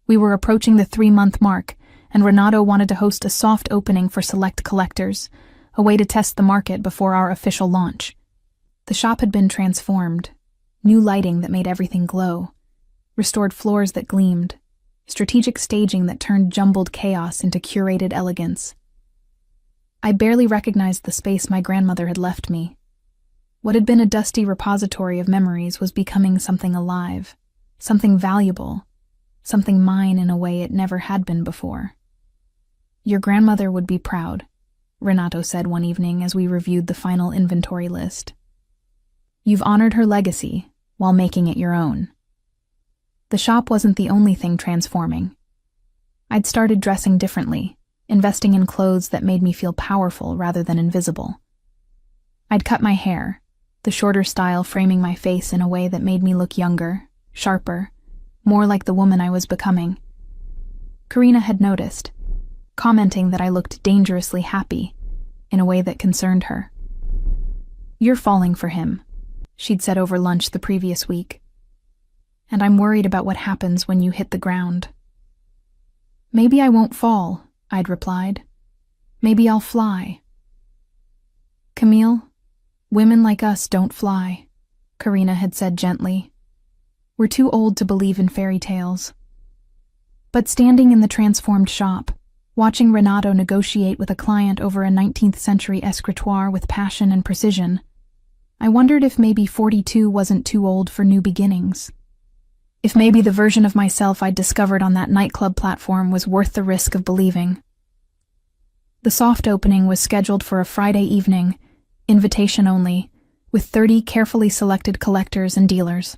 We were approaching the 3-month mark, and Renato wanted to host a soft opening for select collectors, a way to test the market before our official launch. The shop had been transformed. New lighting that made everything glow. Restored floors that gleamed. Strategic staging that turned jumbled chaos into curated elegance. I barely recognized the space my grandmother had left me. What had been a dusty repository of memories was becoming something alive, something valuable, something mine in a way it never had been before. Your grandmother would be proud, Renato said one evening as we reviewed the final inventory list. You've honored her legacy while making it your own. The shop wasn't the only thing transforming. I'd started dressing differently, investing in clothes that made me feel powerful rather than invisible. I'd cut my hair, the shorter style framing my face in a way that made me look younger, sharper, more like the woman I was becoming. Karina had noticed, commenting that I looked dangerously happy, in a way that concerned her. You're falling for him, she'd said over lunch the previous week. And I'm worried about what happens when you hit the ground. Maybe I won't fall, I'd replied. Maybe I'll fly. Camille, women like us don't fly, Karina had said gently. We're too old to believe in fairy tales. But standing in the transformed shop, watching Renato negotiate with a client over a 19th century escritoire with passion and precision, I wondered if maybe 42 wasn't too old for new beginnings. If maybe the version of myself I'd discovered on that nightclub platform was worth the risk of believing. The soft opening was scheduled for a Friday evening, invitation only, with 30 carefully selected collectors and dealers.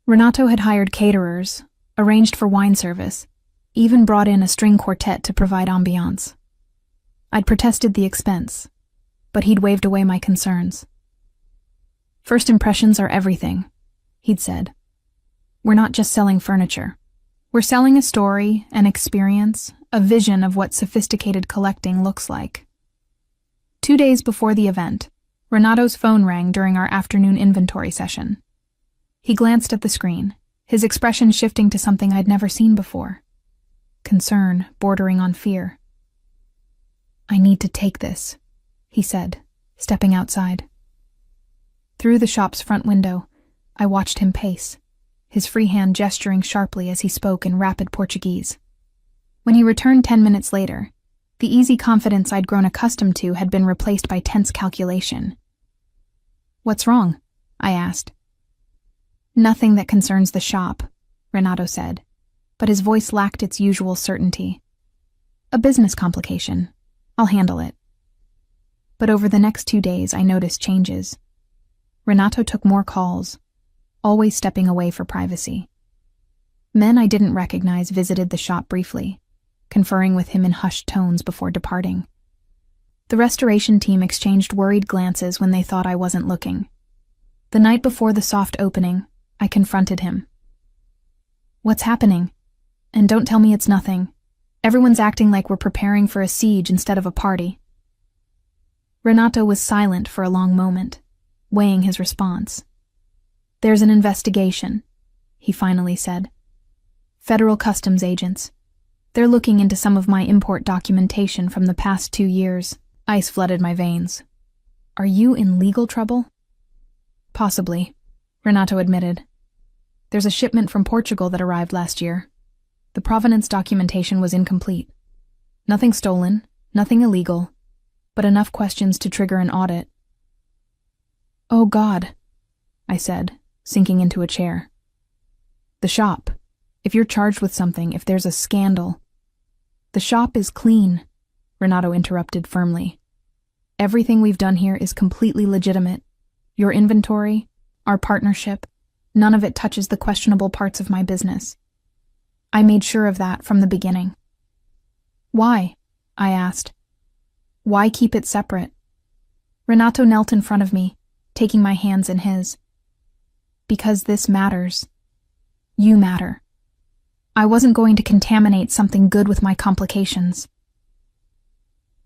Renato had hired caterers, arranged for wine service, even brought in a string quartet to provide ambiance. I'd protested the expense, but he'd waved away my concerns. First impressions are everything, he'd said. We're not just selling furniture. We're selling a story, an experience, a vision of what sophisticated collecting looks like. 2 days before the event, Renato's phone rang during our afternoon inventory session. He glanced at the screen, his expression shifting to something I'd never seen before. Concern bordering on fear. I need to take this, he said, stepping outside. Through the shop's front window, I watched him pace, his free hand gesturing sharply as he spoke in rapid Portuguese. When he returned 10 minutes later, the easy confidence I'd grown accustomed to had been replaced by tense calculation. What's wrong? I asked. Nothing that concerns the shop, Renato said, but his voice lacked its usual certainty. A business complication. I'll handle it. But over the next 2 days, I noticed changes. Renato took more calls, always stepping away for privacy. Men I didn't recognize visited the shop briefly, conferring with him in hushed tones before departing. The restoration team exchanged worried glances when they thought I wasn't looking. The night before the soft opening, I confronted him. What's happening? And don't tell me it's nothing. Everyone's acting like we're preparing for a siege instead of a party. Renato was silent for a long moment, weighing his response. There's an investigation, he finally said. Federal customs agents. They're looking into some of my import documentation from the past 2 years. Ice flooded my veins. Are you in legal trouble? Possibly, Renato admitted. There's a shipment from Portugal that arrived last year. The provenance documentation was incomplete. Nothing stolen, nothing illegal, but enough questions to trigger an audit. Oh God, I said, sinking into a chair. The shop. If you're charged with something, if there's a scandal. The shop is clean, Renato interrupted firmly. Everything we've done here is completely legitimate. Your inventory, our partnership, none of it touches the questionable parts of my business. I made sure of that from the beginning. Why? I asked. Why keep it separate? Renato knelt in front of me, taking my hands in his. Because this matters. You matter. I wasn't going to contaminate something good with my complications.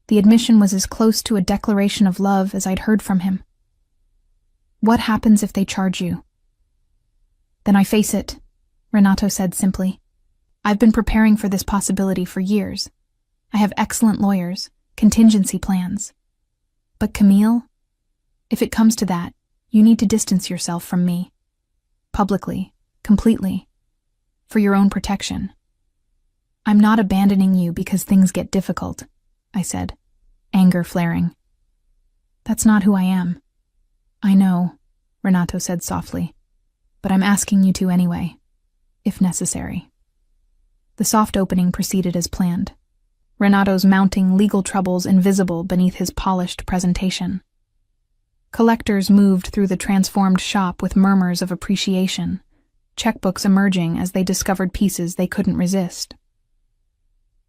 The admission was as close to a declaration of love as I'd heard from him. What happens if they charge you? Then I face it, Renato said simply. I've been preparing for this possibility for years. I have excellent lawyers, contingency plans. But Camille, if it comes to that, you need to distance yourself from me. Publicly, completely. For your own protection. I'm not abandoning you because things get difficult, I said, anger flaring. That's not who I am. I know, Renato said softly, but I'm asking you to anyway, if necessary. The soft opening proceeded as planned, Renato's mounting legal troubles invisible beneath his polished presentation. Collectors moved through the transformed shop with murmurs of appreciation, checkbooks emerging as they discovered pieces they couldn't resist.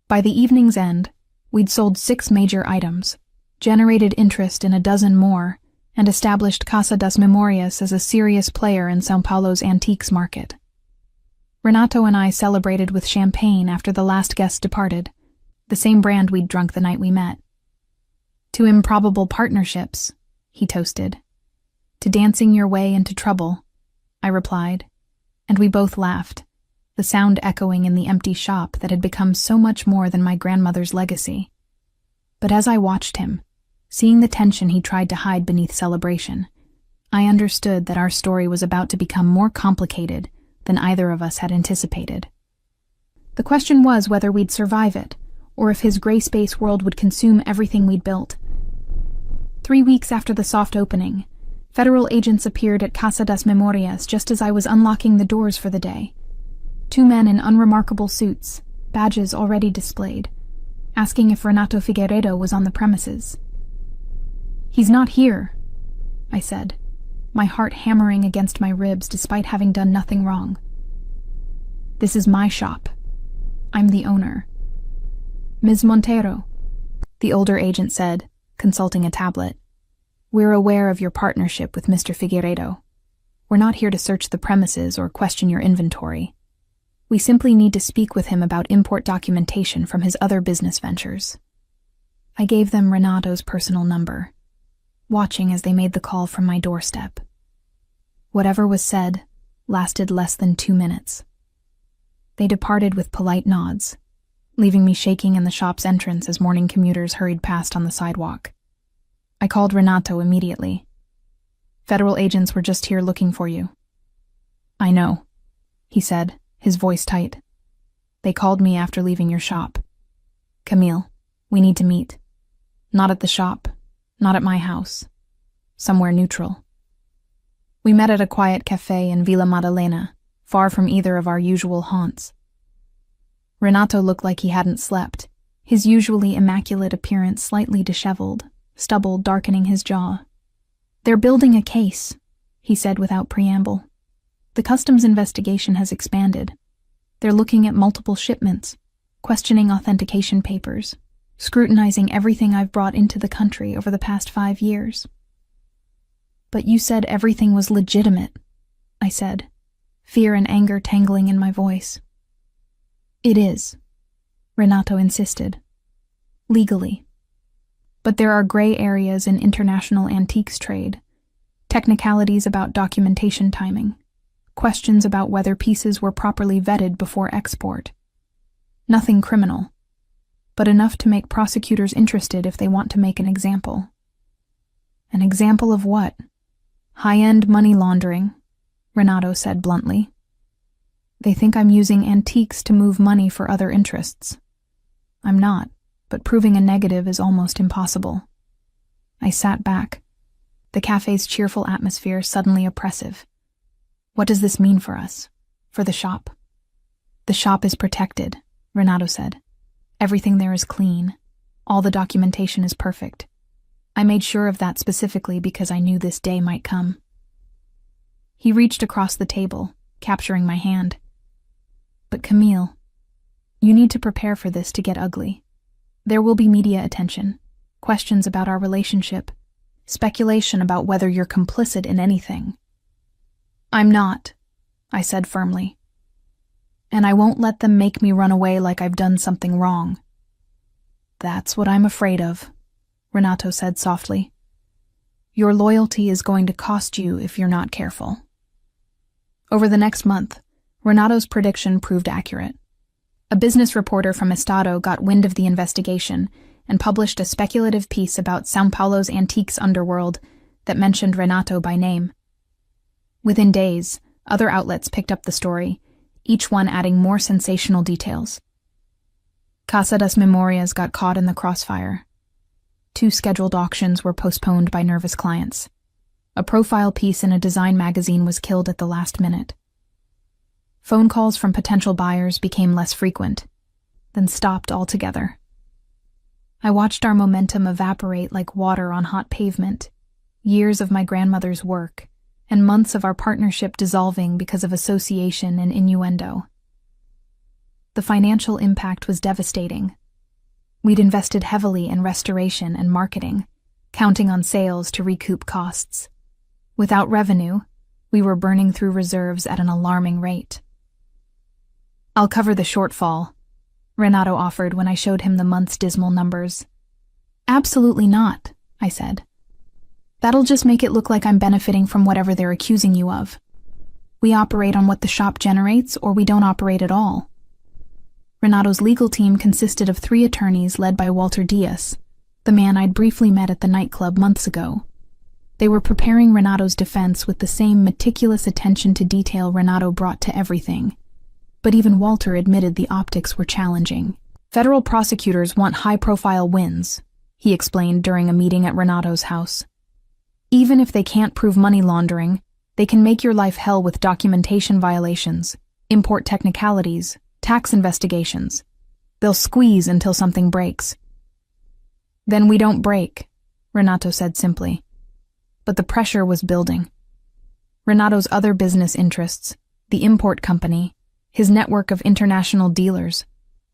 By the evening's end, we'd sold 6 major items, generated interest in a dozen more, and established Casa das Memorias as a serious player in São Paulo's antiques market. Renato and I celebrated with champagne after the last guest departed, the same brand we'd drunk the night we met. To improbable partnerships, he toasted. To dancing your way into trouble, I replied, and we both laughed, the sound echoing in the empty shop that had become so much more than my grandmother's legacy. But as I watched him, seeing the tension he tried to hide beneath celebration, I understood that our story was about to become more complicated than either of us had anticipated. The question was whether we'd survive it, or if his gray space world would consume everything we'd built. 3 weeks after the soft opening, federal agents appeared at Casa das Memorias just as I was unlocking the doors for the day. 2 men in unremarkable suits, badges already displayed, asking if Renato Figueiredo was on the premises. He's not here, I said, my heart hammering against my ribs despite having done nothing wrong. This is my shop. I'm the owner. Ms. Montero, the older agent said, consulting a tablet. We're aware of your partnership with Mr. Figueiredo. We're not here to search the premises or question your inventory. We simply need to speak with him about import documentation from his other business ventures. I gave them Renato's personal number, watching as they made the call from my doorstep. Whatever was said lasted less than 2 minutes. They departed with polite nods, leaving me shaking in the shop's entrance as morning commuters hurried past on the sidewalk. I called Renato immediately. Federal agents were just here looking for you. I know, he said, his voice tight. They called me after leaving your shop. Camille, we need to meet. Not at the shop, not at my house. Somewhere neutral. We met at a quiet cafe in Vila Madalena, far from either of our usual haunts. Renato looked like he hadn't slept, his usually immaculate appearance slightly disheveled, stubble darkening his jaw. They're building a case, he said without preamble. The customs investigation has expanded. They're looking at multiple shipments, questioning authentication papers, scrutinizing everything I've brought into the country over the past 5 years. But you said everything was legitimate, I said, fear and anger tangling in my voice. It is, Renato insisted. Legally. But there are gray areas in international antiques trade, technicalities about documentation timing, questions about whether pieces were properly vetted before export. Nothing criminal, but enough to make prosecutors interested if they want to make an example. An example of what? High-end money laundering, Renato said bluntly. They think I'm using antiques to move money for other interests. I'm not, but proving a negative is almost impossible. I sat back, the cafe's cheerful atmosphere suddenly oppressive. What does this mean for us? For the shop? The shop is protected, Renato said. Everything there is clean. All the documentation is perfect. I made sure of that specifically because I knew this day might come. He reached across the table, capturing my hand. But Camille, You need to prepare for this to get ugly. There will be media attention, questions about our relationship, speculation about whether you're complicit in anything. I'm not, I said firmly. And I won't let them make me run away like I've done something wrong. That's what I'm afraid of, Renato said softly. Your loyalty is going to cost you if you're not careful. Over the next month, Renato's prediction proved accurate. A business reporter from Estado got wind of the investigation and published a speculative piece about São Paulo's antiques underworld that mentioned Renato by name. Within days, other outlets picked up the story, each one adding more sensational details. Casa das Memorias got caught in the crossfire. 2 scheduled auctions were postponed by nervous clients. A profile piece in a design magazine was killed at the last minute. Phone calls from potential buyers became less frequent, then stopped altogether. I watched our momentum evaporate like water on hot pavement, years of my grandmother's work, and months of our partnership dissolving because of association and innuendo. The financial impact was devastating. We'd invested heavily in restoration and marketing, counting on sales to recoup costs. Without revenue, we were burning through reserves at an alarming rate. I'll cover the shortfall, Renato offered when I showed him the month's dismal numbers. Absolutely not, I said. That'll just make it look like I'm benefiting from whatever they're accusing you of. We operate on what the shop generates, or we don't operate at all. Renato's legal team consisted of 3 attorneys led by Walter Diaz, the man I'd briefly met at the nightclub months ago. They were preparing Renato's defense with the same meticulous attention to detail Renato brought to everything. But even Walter admitted the optics were challenging. Federal prosecutors want high-profile wins, he explained during a meeting at Renato's house. Even if they can't prove money laundering, they can make your life hell with documentation violations, import technicalities, tax investigations. They'll squeeze until something breaks. Then we don't break, Renato said simply. But the pressure was building. Renato's other business interests, the import company, his network of international dealers,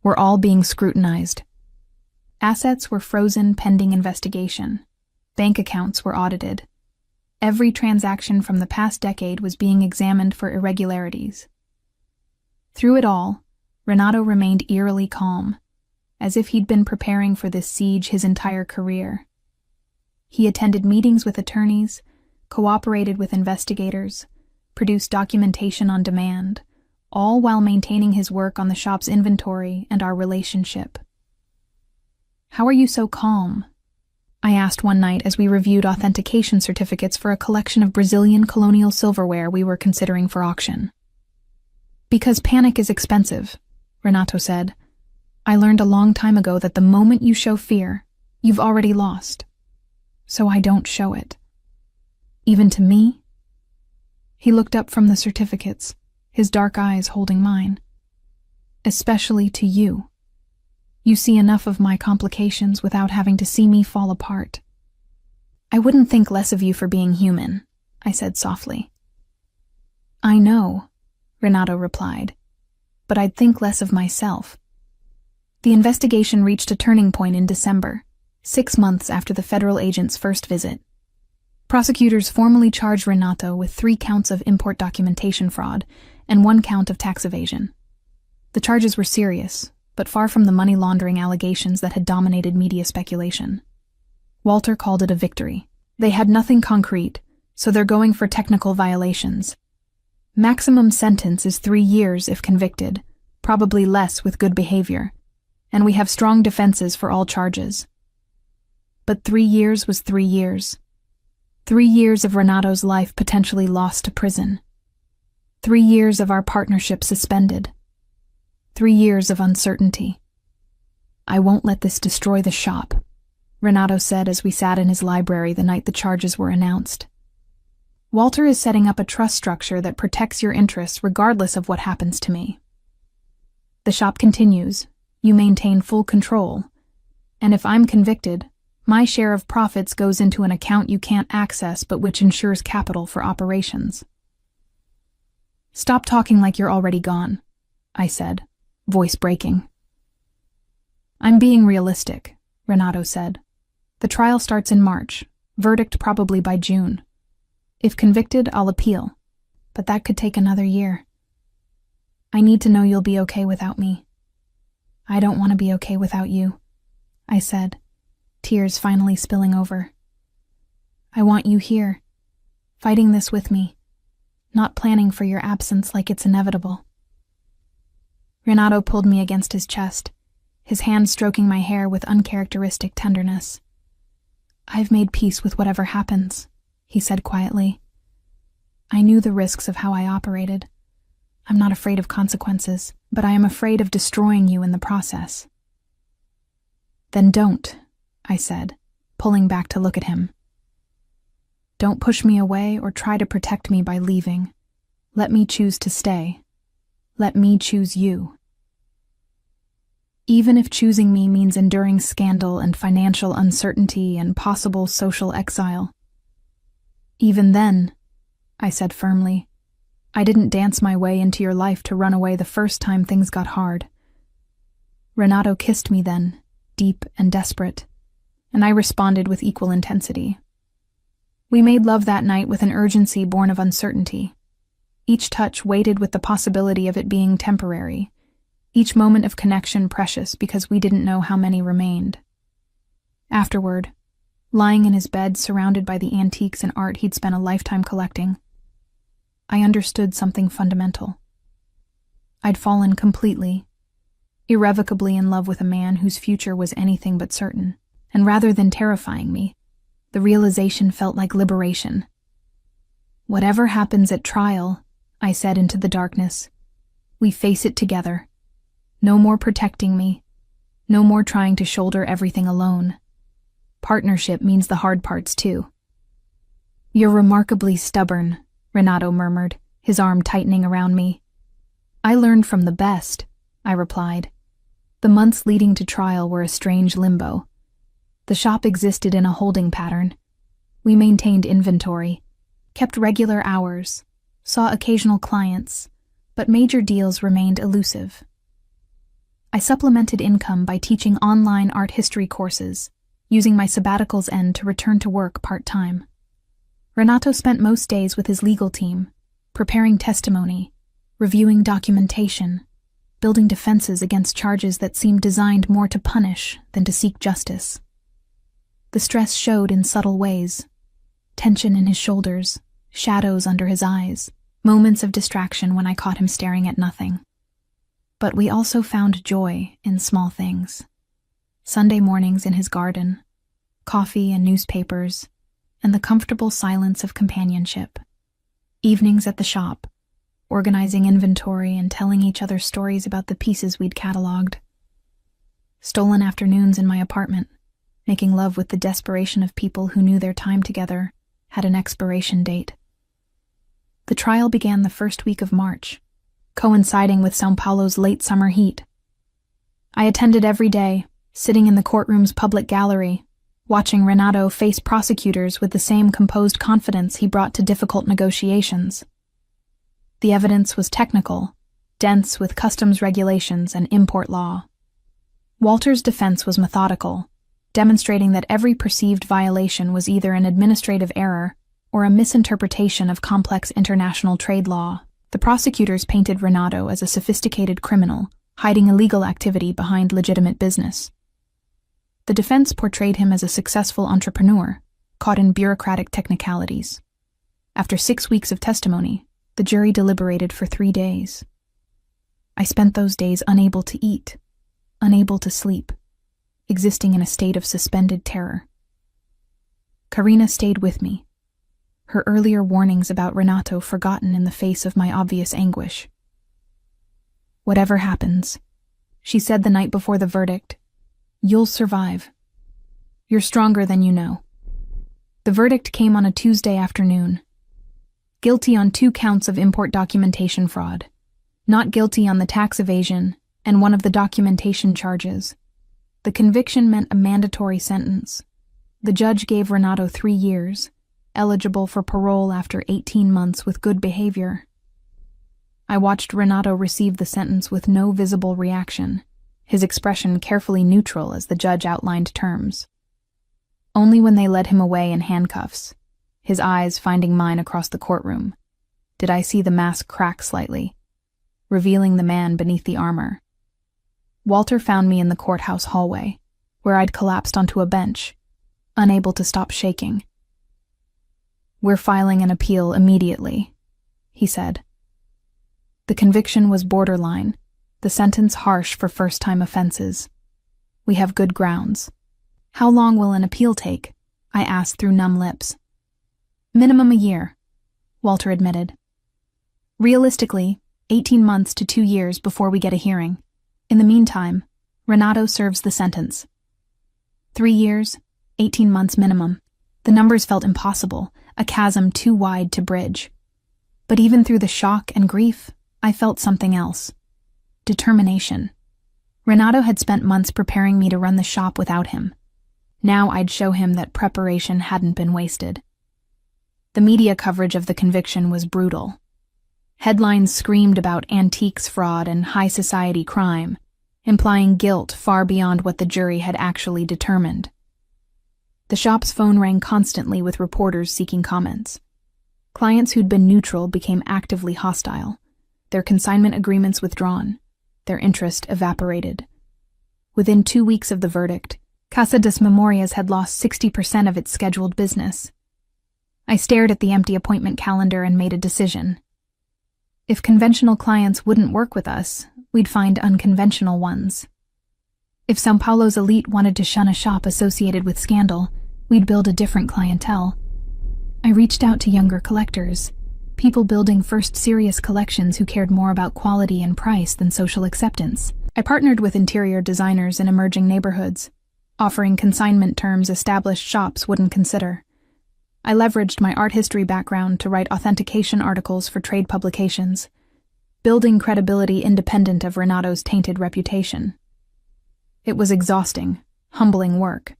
were all being scrutinized. Assets were frozen pending investigation. Bank accounts were audited. Every transaction from the past decade was being examined for irregularities. Through it all, Renato remained eerily calm, as if he'd been preparing for this siege his entire career. He attended meetings with attorneys, cooperated with investigators, produced documentation on demand, all while maintaining his work on the shop's inventory and our relationship. "How are you so calm?" I asked one night as we reviewed authentication certificates for a collection of Brazilian colonial silverware we were considering for auction. "Because panic is expensive," Renato said. "I learned a long time ago that the moment you show fear, you've already lost. So I don't show it. Even to me?" He looked up from the certificates, his dark eyes holding mine. "Especially to you. You see enough of my complications without having to see me fall apart." "I wouldn't think less of you for being human," I said softly. "I know," Renato replied, "but I'd think less of myself." The investigation reached a turning point in December, 6 months after the federal agent's first visit. Prosecutors formally charged Renato with 3 counts of import documentation fraud and 1 count of tax evasion. The charges were serious, but far from the money laundering allegations that had dominated media speculation. Walter called it a victory. They had nothing concrete, so they're going for technical violations. Maximum sentence is 3 years if convicted, probably less with good behavior, and we have strong defenses for all charges. But 3 years was 3 years. 3 years of Renato's life potentially lost to prison. 3 years of our partnership suspended. 3 years of uncertainty. "I won't let this destroy the shop," Renato said as we sat in his library the night the charges were announced. "Walter is setting up a trust structure that protects your interests regardless of what happens to me. The shop continues, you maintain full control, and if I'm convicted, my share of profits goes into an account you can't access but which ensures capital for operations." "Stop talking like you're already gone," I said, voice breaking. I'm being realistic, Renato said. The trial starts in March, verdict probably by June. If convicted, I'll appeal, but that could take another year. I need to know you'll be okay without me. I don't want to be okay without you, I said, tears finally spilling over. I want you here, fighting this with me, not planning for your absence like it's inevitable. Renato pulled me against his chest, his hand stroking my hair with uncharacteristic tenderness. I've made peace with whatever happens, he said quietly. I knew the risks of how I operated. I'm not afraid of consequences, but I am afraid of destroying you in the process. Then don't, I said, pulling back to look at him. Don't push me away or try to protect me by leaving. Let me choose to stay. Let me choose you. Even if choosing me means enduring scandal and financial uncertainty and possible social exile. Even then, I said firmly, I didn't dance my way into your life to run away the first time things got hard. Renato kissed me then, deep and desperate, and I responded with equal intensity. We made love that night with an urgency born of uncertainty. Each touch weighted with the possibility of it being temporary, each moment of connection precious because we didn't know how many remained. Afterward, lying in his bed surrounded by the antiques and art he'd spent a lifetime collecting, I understood something fundamental. I'd fallen completely, irrevocably in love with a man whose future was anything but certain, and rather than terrifying me, the realization felt like liberation. Whatever happens at trial, I said into the darkness, we face it together. No more protecting me. No more trying to shoulder everything alone. Partnership means the hard parts too. You're remarkably stubborn, Renato murmured, his arm tightening around me. I learned from the best, I replied. The months leading to trial were a strange limbo. The shop existed in a holding pattern. We maintained inventory, kept regular hours, saw occasional clients, but major deals remained elusive. I supplemented income by teaching online art history courses, using my sabbatical's end to return to work part-time. Renato spent most days with his legal team, preparing testimony, reviewing documentation, building defenses against charges that seemed designed more to punish than to seek justice. The stress showed in subtle ways: tension in his shoulders, shadows under his eyes, moments of distraction when I caught him staring at nothing. But we also found joy in small things. Sunday mornings in his garden, coffee and newspapers, and the comfortable silence of companionship. Evenings at the shop, organizing inventory and telling each other stories about the pieces we'd cataloged. Stolen afternoons in my apartment, making love with the desperation of people who knew their time together had an expiration date. The trial began the first week of March, coinciding with São Paulo's late summer heat. I attended every day, sitting in the courtroom's public gallery, watching Renato face prosecutors with the same composed confidence he brought to difficult negotiations. The evidence was technical, dense with customs regulations and import law. Walter's defense was methodical, demonstrating that every perceived violation was either an administrative error or a misinterpretation of complex international trade law. The prosecutors painted Renato as a sophisticated criminal, hiding illegal activity behind legitimate business. The defense portrayed him as a successful entrepreneur, caught in bureaucratic technicalities. After 6 weeks of testimony, the jury deliberated for 3 days. I spent those days unable to eat, unable to sleep, existing in a state of suspended terror. Karina stayed with me, her earlier warnings about Renato forgotten in the face of my obvious anguish. Whatever happens, she said the night before the verdict, you'll survive. You're stronger than you know. The verdict came on a Tuesday afternoon. Guilty on 2 counts of import documentation fraud, not guilty on the tax evasion and one of the documentation charges. The conviction meant a mandatory sentence. The judge gave Renato 3 years, eligible for parole after 18 months with good behavior. I watched Renato receive the sentence with no visible reaction, his expression carefully neutral as the judge outlined terms. Only when they led him away in handcuffs, his eyes finding mine across the courtroom, did I see the mask crack slightly, revealing the man beneath the armor. Walter found me in the courthouse hallway, where I'd collapsed onto a bench, unable to stop shaking. "We're filing an appeal immediately," he said. The conviction was borderline, the sentence harsh for first-time offenses. "We have good grounds." "How long will an appeal take?" I asked through numb lips. "Minimum a year," Walter admitted. "Realistically, 18 months to 2 years before we get a hearing. In the meantime, Renato serves the sentence. 3 years, 18 months minimum." The numbers felt impossible, a chasm too wide to bridge. But even through the shock and grief, I felt something else. Determination. Renato had spent months preparing me to run the shop without him. Now I'd show him that preparation hadn't been wasted. The media coverage of the conviction was brutal. Headlines screamed about antiques fraud and high society crime, implying guilt far beyond what the jury had actually determined. The shop's phone rang constantly with reporters seeking comments. Clients who'd been neutral became actively hostile, their consignment agreements withdrawn, their interest evaporated. Within 2 weeks of the verdict, Casa das Memorias had lost 60% of its scheduled business. I stared at the empty appointment calendar and made a decision. If conventional clients wouldn't work with us, we'd find unconventional ones. If São Paulo's elite wanted to shun a shop associated with scandal, we'd build a different clientele. I reached out to younger collectors, people building first serious collections who cared more about quality and price than social acceptance. I partnered with interior designers in emerging neighborhoods, offering consignment terms established shops wouldn't consider. I leveraged my art history background to write authentication articles for trade publications, building credibility independent of Renato's tainted reputation. It was exhausting, humbling work.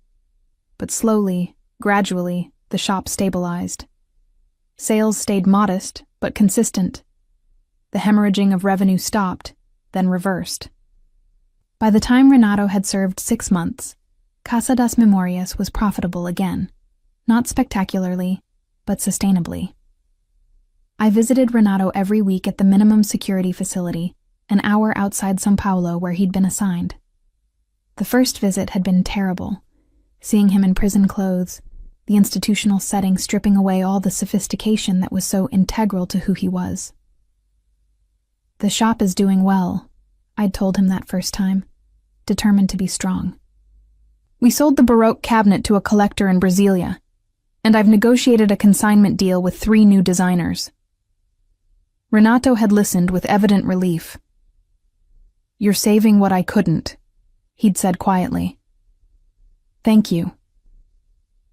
But slowly, gradually, the shop stabilized. Sales stayed modest, but consistent. The hemorrhaging of revenue stopped, then reversed. By the time Renato had served 6 months, Casa das Memorias was profitable again. Not spectacularly, but sustainably. I visited Renato every week at the minimum security facility, an hour outside São Paulo where he'd been assigned. The first visit had been terrible, seeing him in prison clothes, the institutional setting stripping away all the sophistication that was so integral to who he was. "The shop is doing well," I'd told him that first time, determined to be strong. "We sold the Baroque cabinet to a collector in Brasilia, and I've negotiated a consignment deal with 3 new designers." Renato had listened with evident relief. "You're saving what I couldn't," he'd said quietly. "Thank you."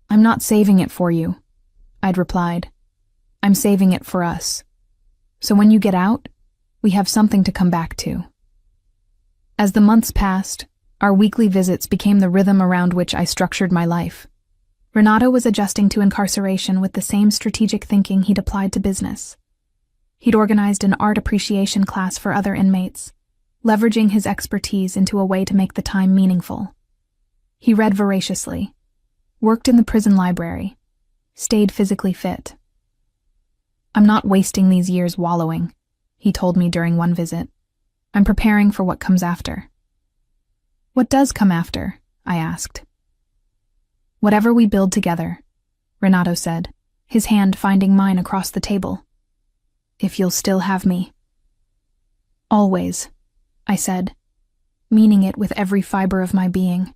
"I'm not saving it for you," I'd replied. "I'm saving it for us. So when you get out, we have something to come back to." As the months passed, our weekly visits became the rhythm around which I structured my life. Renato was adjusting to incarceration with the same strategic thinking he'd applied to business. He'd organized an art appreciation class for other inmates, leveraging his expertise into a way to make the time meaningful. He read voraciously, worked in the prison library, stayed physically fit. "I'm not wasting these years wallowing," he told me during one visit. "I'm preparing for what comes after." "What does come after?" I asked. "Whatever we build together," Renato said, his hand finding mine across the table. "If you'll still have me." "Always," I said, meaning it with every fiber of my being.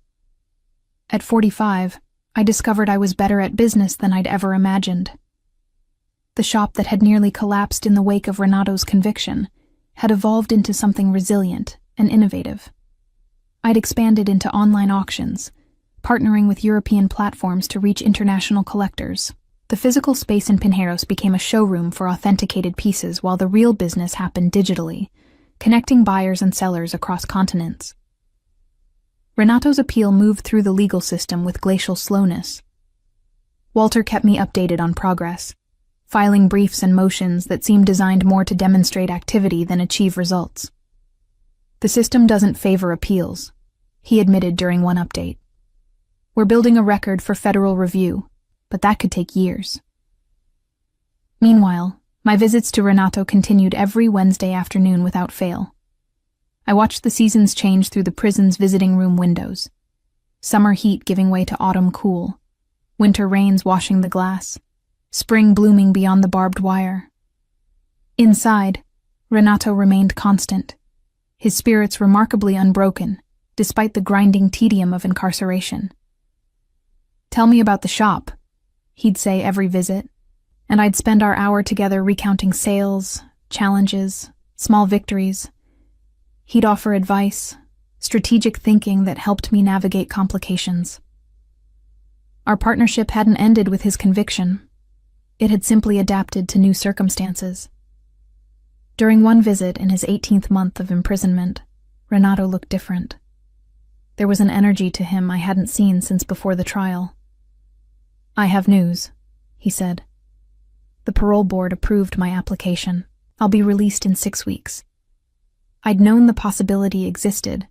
At 45, I discovered I was better at business than I'd ever imagined. The shop that had nearly collapsed in the wake of Renato's conviction had evolved into something resilient and innovative. I'd expanded into online auctions, partnering with European platforms to reach international collectors. The physical space in Pinheiros became a showroom for authenticated pieces while the real business happened digitally, connecting buyers and sellers across continents. Renato's appeal moved through the legal system with glacial slowness. Walter kept me updated on progress, filing briefs and motions that seemed designed more to demonstrate activity than achieve results. "The system doesn't favor appeals," he admitted during one update. We're building a record for federal review, but that could take years. Meanwhile, my visits to Renato continued every Wednesday afternoon without fail. I watched the seasons change through the prison's visiting room windows. Summer heat giving way to autumn cool, winter rains washing the glass, spring blooming beyond the barbed wire. Inside, Renato remained constant, his spirits remarkably unbroken, despite the grinding tedium of incarceration. "Tell me about the shop," he'd say every visit, and I'd spend our hour together recounting sales, challenges, small victories. He'd offer advice, strategic thinking that helped me navigate complications. Our partnership hadn't ended with his conviction. It had simply adapted to new circumstances. During one visit in his 18th month of imprisonment, Renato looked different. There was an energy to him I hadn't seen since before the trial. "I have news," he said. "The parole board approved my application. I'll be released in 6 weeks." I'd known the possibility existed,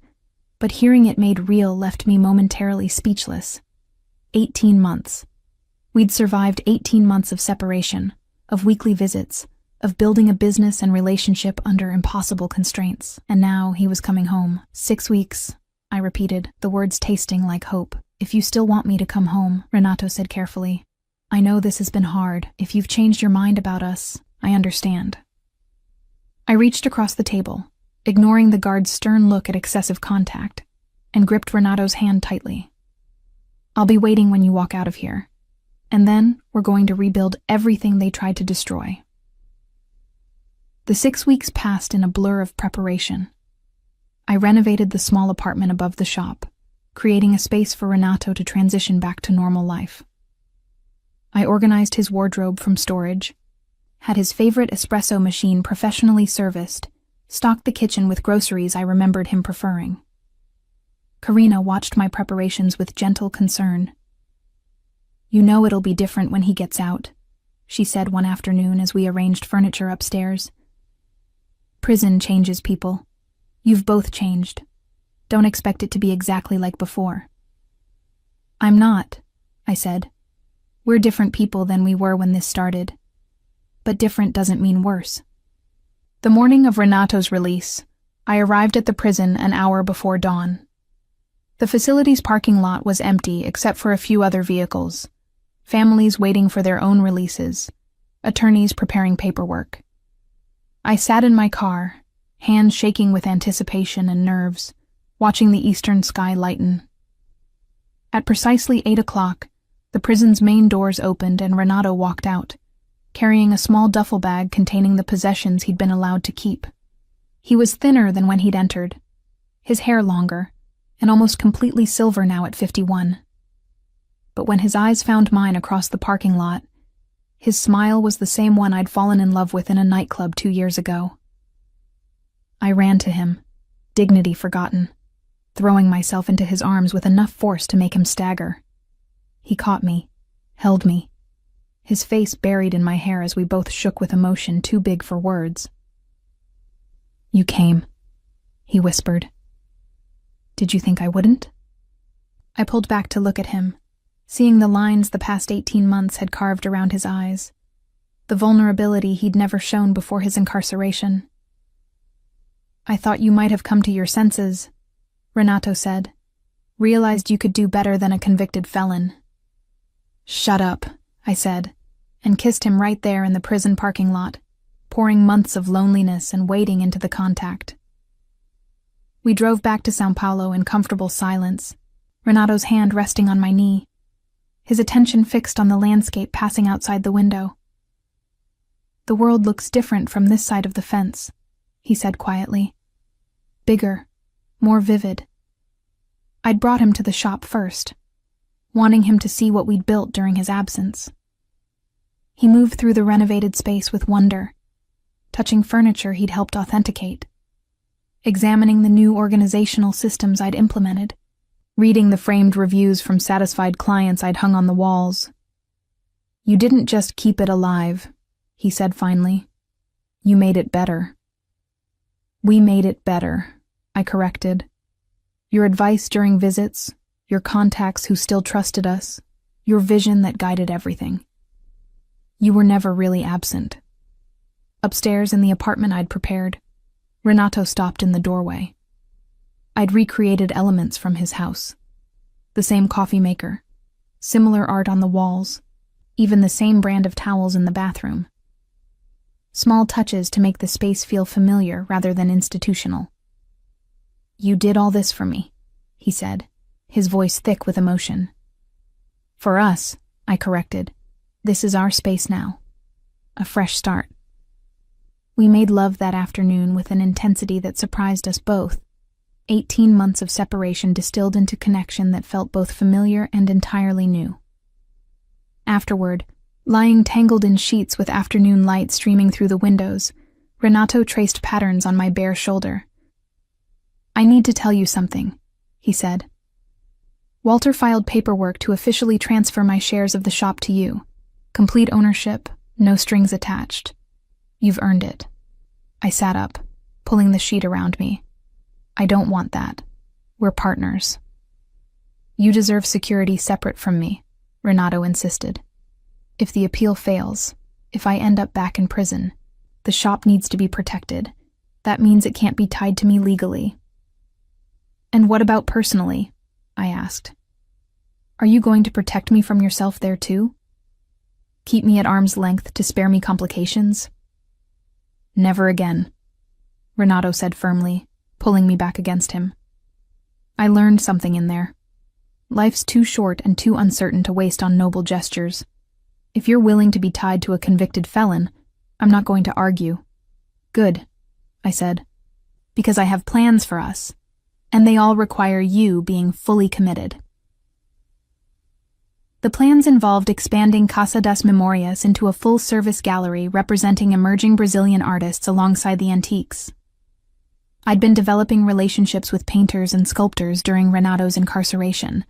but hearing it made real left me momentarily speechless. 18 months. We'd survived 18 months of separation, of weekly visits, of building a business and relationship under impossible constraints, and now he was coming home. 6 weeks, I repeated, the words tasting like hope. "If you still want me to come home," Renato said carefully. "I know this has been hard. If you've changed your mind about us, I understand." I reached across the table, ignoring the guard's stern look at excessive contact, and gripped Renato's hand tightly. "I'll be waiting when you walk out of here, and then we're going to rebuild everything they tried to destroy." The 6 weeks passed in a blur of preparation. I renovated the small apartment above the shop, creating a space for Renato to transition back to normal life. I organized his wardrobe from storage, had his favorite espresso machine professionally serviced, stocked the kitchen with groceries I remembered him preferring. Karina watched my preparations with gentle concern. "You know it'll be different when he gets out," she said one afternoon as we arranged furniture upstairs. "Prison changes people. You've both changed. Don't expect it to be exactly like before." "I'm not," I said. "We're different people than we were when this started. But different doesn't mean worse." The morning of Renato's release, I arrived at the prison an hour before dawn. The facility's parking lot was empty except for a few other vehicles, families waiting for their own releases, attorneys preparing paperwork. I sat in my car, hands shaking with anticipation and nerves, watching the eastern sky lighten. At precisely 8 o'clock, the prison's main doors opened and Renato walked out, carrying a small duffel bag containing the possessions he'd been allowed to keep. He was thinner than when he'd entered, his hair longer, and almost completely silver now at 51. But when his eyes found mine across the parking lot, his smile was the same one I'd fallen in love with in a nightclub 2 years ago. I ran to him, dignity forgotten, throwing myself into his arms with enough force to make him stagger. He caught me, held me, his face buried in my hair as we both shook with emotion too big for words. "You came," he whispered. "Did you think I wouldn't?" I pulled back to look at him, seeing the lines the past 18 months had carved around his eyes, the vulnerability he'd never shown before his incarceration. "I thought you might have come to your senses," Renato said. "Realized you could do better than a convicted felon." "Shut up," I said, and kissed him right there in the prison parking lot, pouring months of loneliness and waiting into the contact. We drove back to São Paulo in comfortable silence, Renato's hand resting on my knee, his attention fixed on the landscape passing outside the window. "The world looks different from this side of the fence," he said quietly. "Bigger, more vivid." I'd brought him to the shop first, wanting him to see what we'd built during his absence. He moved through the renovated space with wonder, touching furniture he'd helped authenticate, examining the new organizational systems I'd implemented, reading the framed reviews from satisfied clients I'd hung on the walls. "You didn't just keep it alive," he said finally. "You made it better." "We made it better," I corrected. Your advice during visits, your contacts who still trusted us, your vision that guided everything. You were never really absent. Upstairs in the apartment I'd prepared, Renato stopped in the doorway. I'd recreated elements from his house. The same coffee maker, similar art on the walls, even the same brand of towels in the bathroom. Small touches to make the space feel familiar rather than institutional. "You did all this for me," he said, his voice thick with emotion. "For us," I corrected. "This is our space now. A fresh start." We made love that afternoon with an intensity that surprised us both. 18 months of separation distilled into connection that felt both familiar and entirely new. Afterward, lying tangled in sheets with afternoon light streaming through the windows, Renato traced patterns on my bare shoulder. "I need to tell you something," he said. "Walter filed paperwork to officially transfer my shares of the shop to you. Complete ownership, no strings attached. You've earned it." I sat up, pulling the sheet around me. "I don't want that. We're partners." "You deserve security separate from me," Renato insisted. "If the appeal fails, if I end up back in prison, the shop needs to be protected. That means it can't be tied to me legally." "And what about personally?" I asked. "Are you going to protect me from yourself there too? Keep me at arm's length to spare me complications?" "Never again," Renato said firmly, pulling me back against him. "I learned something in there. Life's too short and too uncertain to waste on noble gestures. If you're willing to be tied to a convicted felon, I'm not going to argue." "Good," I said, "because I have plans for us, and they all require you being fully committed." The plans involved expanding Casa das Memorias into a full-service gallery representing emerging Brazilian artists alongside the antiques. I'd been developing relationships with painters and sculptors during Renato's incarceration,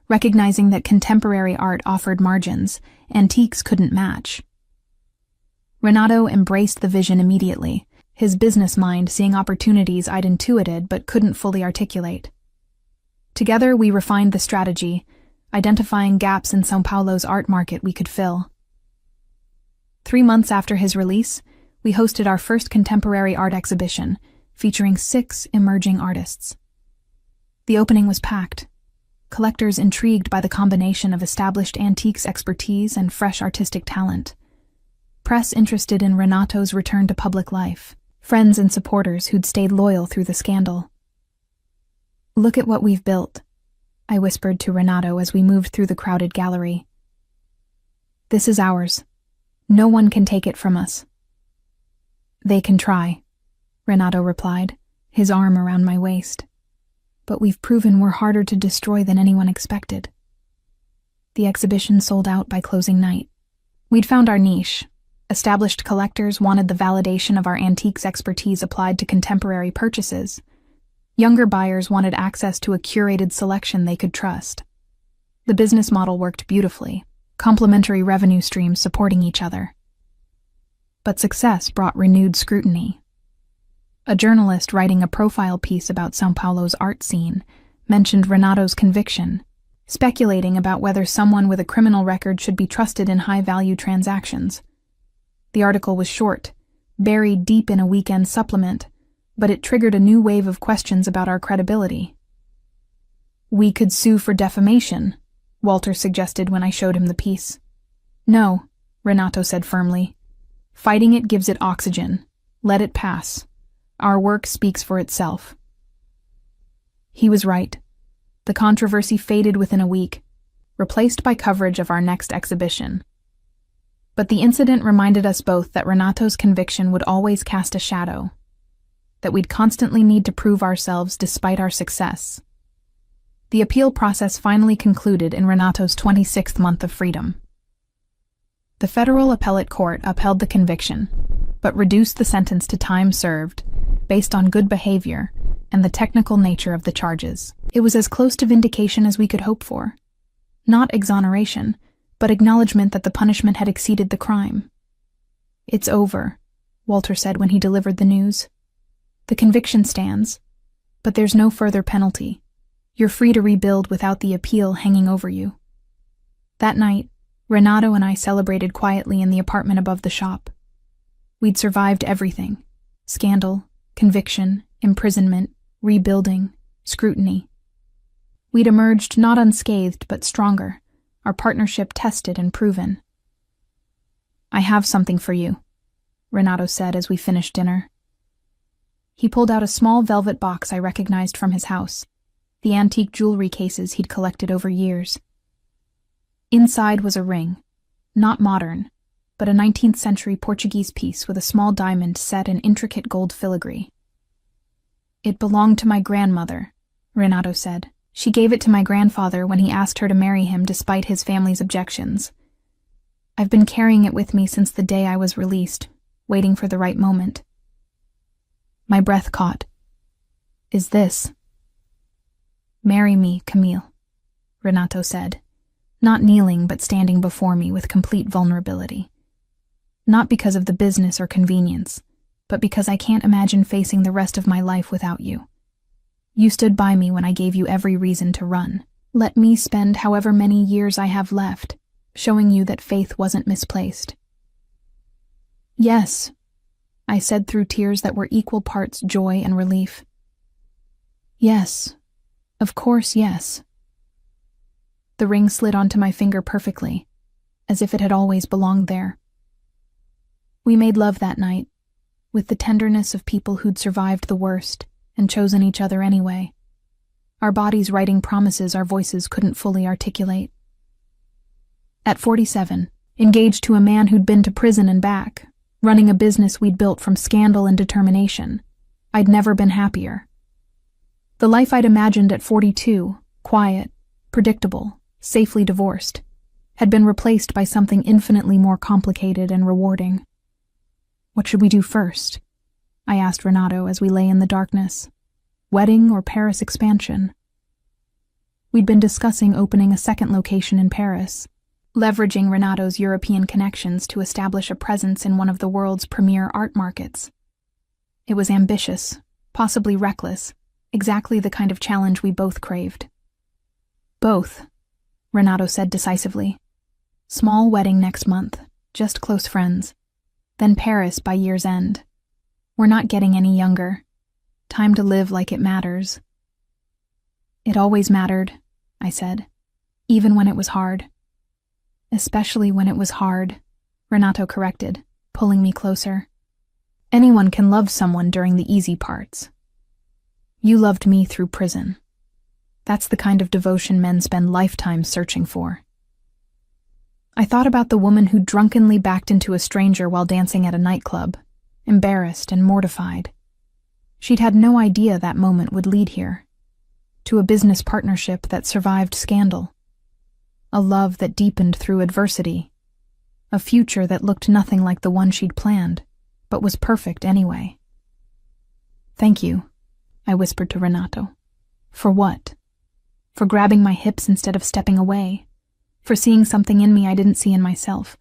recognizing that contemporary art offered margins antiques couldn't match. Renato embraced the vision immediately, his business mind seeing opportunities I'd intuited but couldn't fully articulate. Together we refined the strategy, identifying gaps in São Paulo's art market we could fill. 3 months after his release, we hosted our first contemporary art exhibition, featuring 6 emerging artists. The opening was packed, collectors intrigued by the combination of established antiques expertise and fresh artistic talent, press interested in Renato's return to public life, friends and supporters who'd stayed loyal through the scandal. "Look at what we've built," I whispered to Renato as we moved through the crowded gallery. "This is ours. No one can take it from us." "They can try," Renato replied, his arm around my waist. "But we've proven we're harder to destroy than anyone expected." The exhibition sold out by closing night. We'd found our niche. Established collectors wanted the validation of our antiques expertise applied to contemporary purchases. Younger buyers wanted access to a curated selection they could trust. The business model worked beautifully, complementary revenue streams supporting each other. But success brought renewed scrutiny. A journalist writing a profile piece about São Paulo's art scene mentioned Renato's conviction, speculating about whether someone with a criminal record should be trusted in high-value transactions. The article was short, buried deep in a weekend supplement, but it triggered a new wave of questions about our credibility. "We could sue for defamation," Walter suggested when I showed him the piece. "No," Renato said firmly. "Fighting it gives it oxygen. Let it pass. Our work speaks for itself." He was right. The controversy faded within a week, replaced by coverage of our next exhibition. But the incident reminded us both that Renato's conviction would always cast a shadow, that we'd constantly need to prove ourselves despite our success. The appeal process finally concluded in Renato's 26th month of freedom. The federal appellate court upheld the conviction, but reduced the sentence to time served, based on good behavior and the technical nature of the charges. It was as close to vindication as we could hope for. Not exoneration, but acknowledgement that the punishment had exceeded the crime. "It's over," Walter said when he delivered the news. "The conviction stands, but there's no further penalty. You're free to rebuild without the appeal hanging over you. That night, Renato and I celebrated quietly in the apartment above the shop. We'd survived everything: scandal, conviction, imprisonment, rebuilding, scrutiny. We'd emerged not unscathed but stronger, our partnership tested and proven. "I have something for you," Renato said as we finished dinner. He pulled out a small velvet box I recognized from his house, the antique jewelry cases he'd collected over years. Inside was a ring, not modern, but a 19th century Portuguese piece with a small diamond set in intricate gold filigree. "It belonged to my grandmother," Renato said. "She gave it to my grandfather when he asked her to marry him despite his family's objections. I've been carrying it with me since the day I was released, waiting for the right moment." My breath caught. "Is this?" "Marry me, Camille," Renato said, not kneeling but standing before me with complete vulnerability. "Not because of the business or convenience, but because I can't imagine facing the rest of my life without you. You stood by me when I gave you every reason to run. Let me spend however many years I have left, showing you that faith wasn't misplaced." "Yes," I said through tears that were equal parts joy and relief. "Yes, of course, yes." The ring slid onto my finger perfectly, as if it had always belonged there. We made love that night, with the tenderness of people who'd survived the worst and chosen each other anyway, our bodies writing promises our voices couldn't fully articulate. At 47, engaged to a man who'd been to prison and back, running a business we'd built from scandal and determination, I'd never been happier. The life I'd imagined at 42, quiet, predictable, safely divorced, had been replaced by something infinitely more complicated and rewarding. "What should we do first?" I asked Renato as we lay in the darkness. "Wedding or Paris expansion?" We'd been discussing opening a second location in Paris, leveraging Renato's European connections to establish a presence in one of the world's premier art markets. It was ambitious, possibly reckless, exactly the kind of challenge we both craved. "Both," Renato said decisively. "Small wedding next month, just close friends. Then Paris by year's end. We're not getting any younger. Time to live like it matters." "It always mattered," I said, "even when it was hard." "Especially when it was hard," Renato corrected, pulling me closer. "Anyone can love someone during the easy parts. You loved me through prison. That's the kind of devotion men spend lifetimes searching for." I thought about the woman who drunkenly backed into a stranger while dancing at a nightclub, embarrassed and mortified. She'd had no idea that moment would lead here, to a business partnership that survived scandal, a love that deepened through adversity, a future that looked nothing like the one she'd planned, but was perfect anyway. "Thank you," I whispered to Renato. "For what? For grabbing my hips instead of stepping away, for seeing something in me I didn't see in myself,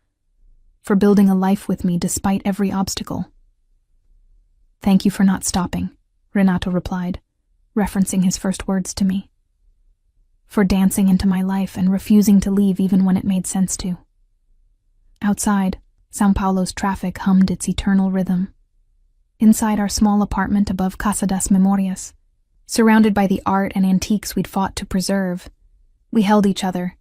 for building a life with me despite every obstacle." "Thank you for not stopping," Renato replied, referencing his first words to me. "For dancing into my life and refusing to leave even when it made sense to." Outside, São Paulo's traffic hummed its eternal rhythm. Inside our small apartment above Casa das Memorias, surrounded by the art and antiques we'd fought to preserve, we held each other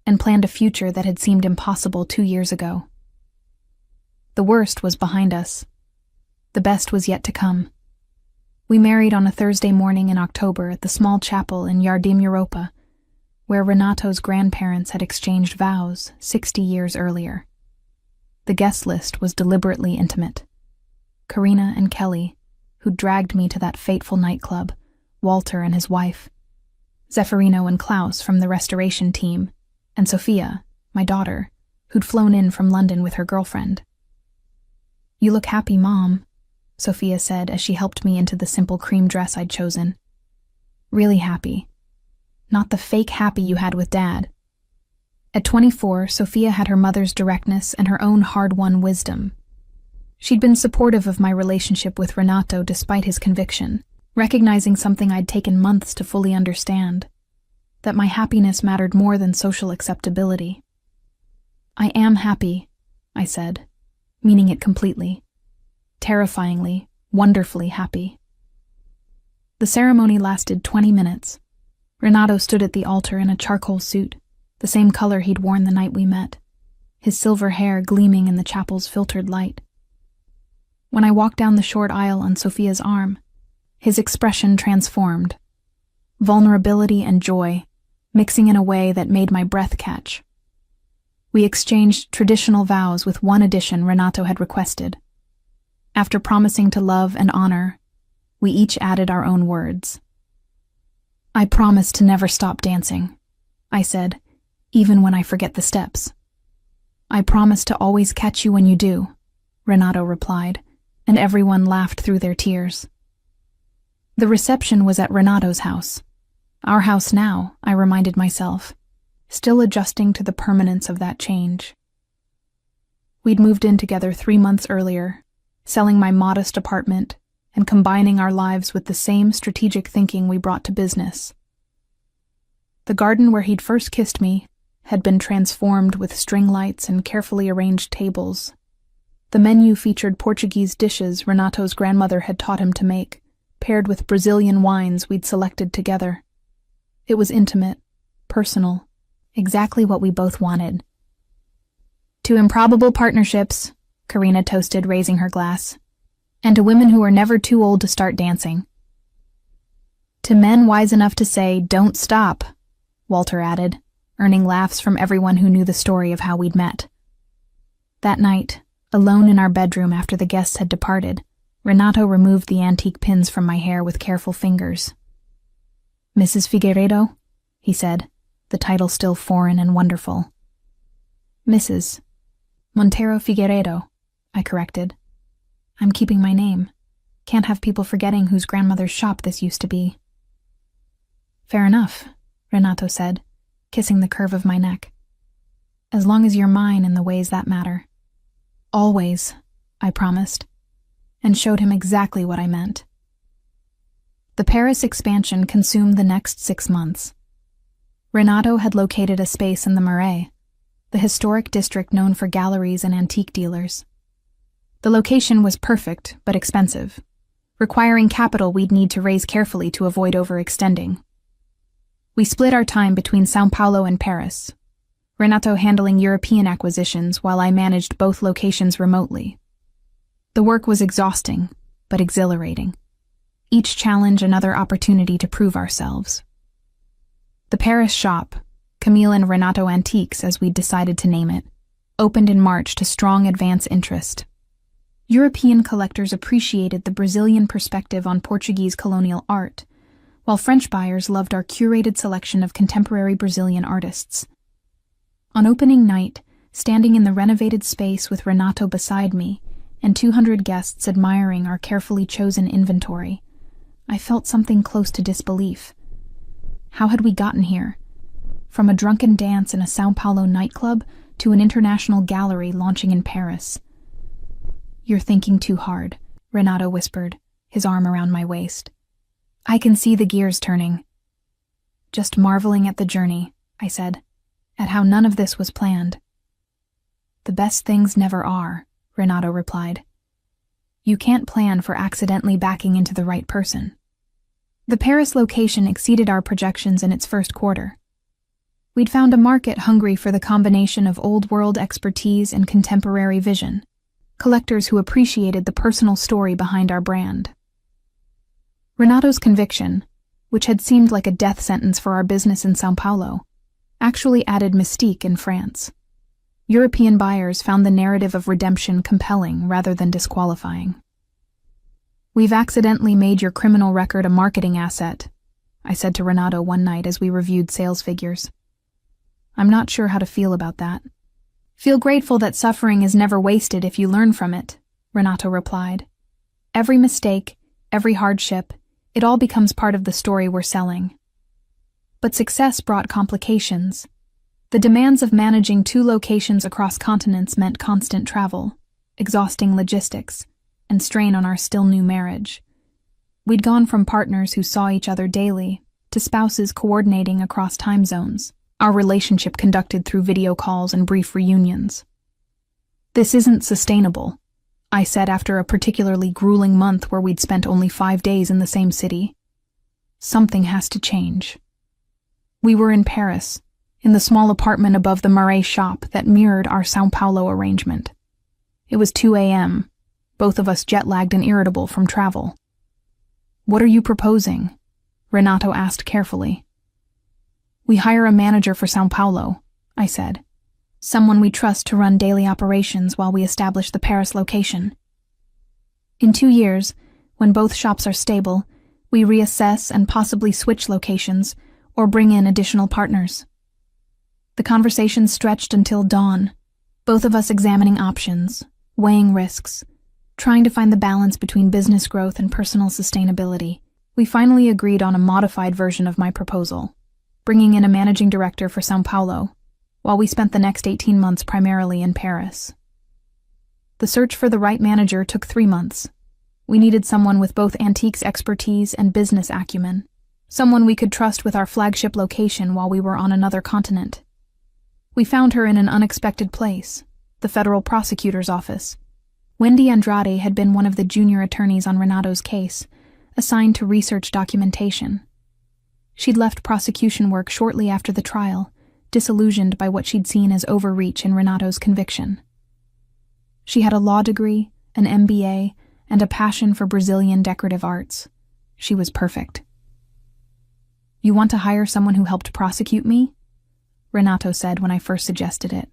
and planned a future that had seemed impossible 2 years ago. The worst was behind us. The best was yet to come. We married on a Thursday morning in October at the small chapel in Jardim Europa, where Renato's grandparents had exchanged vows 60 years earlier. The guest list was deliberately intimate. Karina and Kelly, who dragged me to that fateful nightclub, Walter and his wife, Zeffirino and Klaus from the restoration team, and Sophia, my daughter, who'd flown in from London with her girlfriend. "You look happy, Mom," Sophia said as she helped me into the simple cream dress I'd chosen. "Really happy. Not the fake happy you had with Dad." At 24, Sophia had her mother's directness and her own hard-won wisdom. She'd been supportive of my relationship with Renato despite his conviction, recognizing something I'd taken months to fully understand: that my happiness mattered more than social acceptability. "I am happy," I said, meaning it completely. Terrifyingly, wonderfully happy. The ceremony lasted 20 minutes. Renato stood at the altar in a charcoal suit, the same color he'd worn the night we met, his silver hair gleaming in the chapel's filtered light. When I walked down the short aisle on Sophia's arm, his expression transformed. Vulnerability and joy, mixing in a way that made my breath catch. We exchanged traditional vows with one addition Renato had requested. After promising to love and honor, we each added our own words. "I promise to never stop dancing," I said, "even when I forget the steps." "I promise to always catch you when you do," Renato replied, and everyone laughed through their tears. The reception was at Renato's house. Our house now, I reminded myself, still adjusting to the permanence of that change. We'd moved in together 3 months earlier, selling my modest apartment and combining our lives with the same strategic thinking we brought to business. The garden where he'd first kissed me had been transformed with string lights and carefully arranged tables. The menu featured Portuguese dishes Renato's grandmother had taught him to make, paired with Brazilian wines we'd selected together. It was intimate, personal, exactly what we both wanted. "To improbable partnerships," Karina toasted, raising her glass, "and to women who are never too old to start dancing." "To men wise enough to say, 'Don't stop,'" Walter added, earning laughs from everyone who knew the story of how we'd met. That night, alone in our bedroom after the guests had departed, Renato removed the antique pins from my hair with careful fingers. "Mrs. Figueiredo?" he said, the title still foreign and wonderful. "Mrs. Montero Figueiredo," I corrected. "I'm keeping my name. Can't have people forgetting whose grandmother's shop this used to be." "Fair enough," Renato said, kissing the curve of my neck. "As long as you're mine in the ways that matter." "Always," I promised, and showed him exactly what I meant. The Paris expansion consumed the next 6 months. Renato had located a space in the Marais, the historic district known for galleries and antique dealers. The location was perfect but expensive, requiring capital we'd need to raise carefully to avoid overextending. We split our time between São Paulo and Paris, Renato handling European acquisitions while I managed both locations remotely. The work was exhausting, but exhilarating. Each challenge another opportunity to prove ourselves. The Paris shop, Camille and Renato Antiques as we'd decided to name it, opened in March to strong advance interest. European collectors appreciated the Brazilian perspective on Portuguese colonial art, while French buyers loved our curated selection of contemporary Brazilian artists. On opening night, standing in the renovated space with Renato beside me and 200 guests admiring our carefully chosen inventory, I felt something close to disbelief. How had we gotten here? From a drunken dance in a São Paulo nightclub to an international gallery launching in Paris. "You're thinking too hard," Renato whispered, his arm around my waist. "I can see the gears turning." "Just marveling at the journey," I said, "at how none of this was planned." "The best things never are," Renato replied. "You can't plan for accidentally backing into the right person." The Paris location exceeded our projections in its first quarter. We'd found a market hungry for the combination of old-world expertise and contemporary vision, collectors who appreciated the personal story behind our brand. Renato's conviction, which had seemed like a death sentence for our business in São Paulo, actually added mystique in France. European buyers found the narrative of redemption compelling rather than disqualifying. "We've accidentally made your criminal record a marketing asset," I said to Renato one night as we reviewed sales figures. "I'm not sure how to feel about that." "Feel grateful that suffering is never wasted if you learn from it," Renato replied. "Every mistake, every hardship, it all becomes part of the story we're selling." But success brought complications. The demands of managing 2 locations across continents meant constant travel, exhausting logistics, and strain on our still-new marriage. We'd gone from partners who saw each other daily to spouses coordinating across time zones, our relationship conducted through video calls and brief reunions. "This isn't sustainable," I said after a particularly grueling month where we'd spent only 5 days in the same city. "Something has to change." We were in Paris, in the small apartment above the Marais shop that mirrored our São Paulo arrangement. It was 2 a.m., both of us jet-lagged and irritable from travel. "What are you proposing?" Renato asked carefully. "We hire a manager for São Paulo," I said. "Someone we trust to run daily operations while we establish the Paris location. In 2 years, when both shops are stable, we reassess and possibly switch locations or bring in additional partners." The conversation stretched until dawn, both of us examining options, weighing risks, trying to find the balance between business growth and personal sustainability. We finally agreed on a modified version of my proposal, bringing in a managing director for São Paulo, while we spent the next 18 months primarily in Paris. The search for the right manager took 3 months. We needed someone with both antiques expertise and business acumen, someone we could trust with our flagship location while we were on another continent. We found her in an unexpected place, the federal prosecutor's office. Wendy Andrade had been one of the junior attorneys on Renato's case, assigned to research documentation. She'd left prosecution work shortly after the trial, disillusioned by what she'd seen as overreach in Renato's conviction. She had a law degree, an MBA, and a passion for Brazilian decorative arts. She was perfect. "You want to hire someone who helped prosecute me?" Renato said when I first suggested it.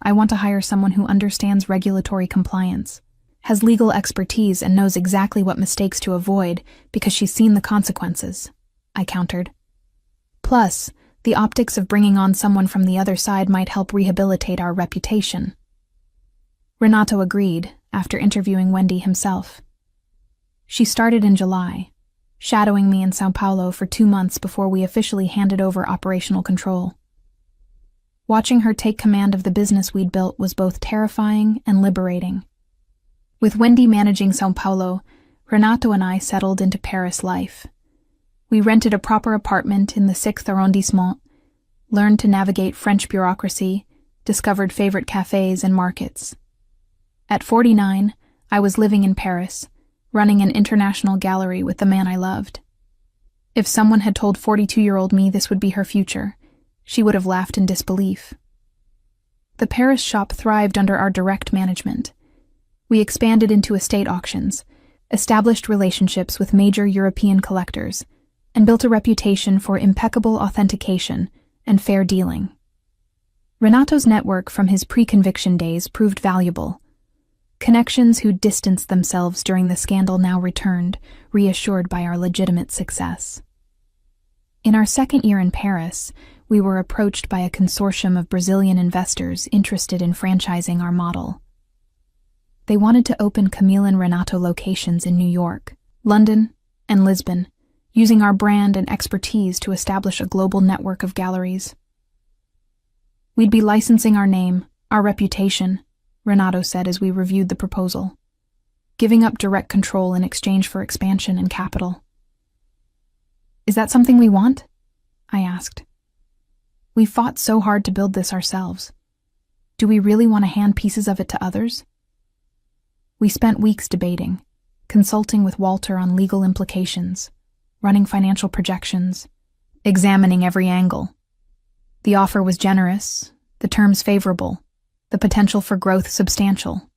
"I want to hire someone who understands regulatory compliance, has legal expertise, and knows exactly what mistakes to avoid because she's seen the consequences," I countered. "Plus, the optics of bringing on someone from the other side might help rehabilitate our reputation." Renato agreed, after interviewing Wendy himself. She started in July, shadowing me in São Paulo for 2 months before we officially handed over operational control. Watching her take command of the business we'd built was both terrifying and liberating. With Wendy managing São Paulo, Renato and I settled into Paris life. We rented a proper apartment in the 6th arrondissement, learned to navigate French bureaucracy, discovered favorite cafes and markets. At 49, I was living in Paris, running an international gallery with the man I loved. If someone had told 42-year-old me this would be her future, she would have laughed in disbelief. The Paris shop thrived under our direct management. We expanded into estate auctions, established relationships with major European collectors, and built a reputation for impeccable authentication and fair dealing. Renato's network from his pre-conviction days proved valuable. Connections who distanced themselves during the scandal now returned, reassured by our legitimate success. In our second year in Paris, we were approached by a consortium of Brazilian investors interested in franchising our model. They wanted to open Camille and Renato locations in New York, London, and Lisbon, using our brand and expertise to establish a global network of galleries. "We'd be licensing our name, our reputation," Renato said as we reviewed the proposal, "giving up direct control in exchange for expansion and capital." "Is that something we want?" I asked. "We fought so hard to build this ourselves. Do we really want to hand pieces of it to others?" We spent weeks debating, consulting with Walter on legal implications, running financial projections, examining every angle. The offer was generous, the terms favorable, the potential for growth substantial.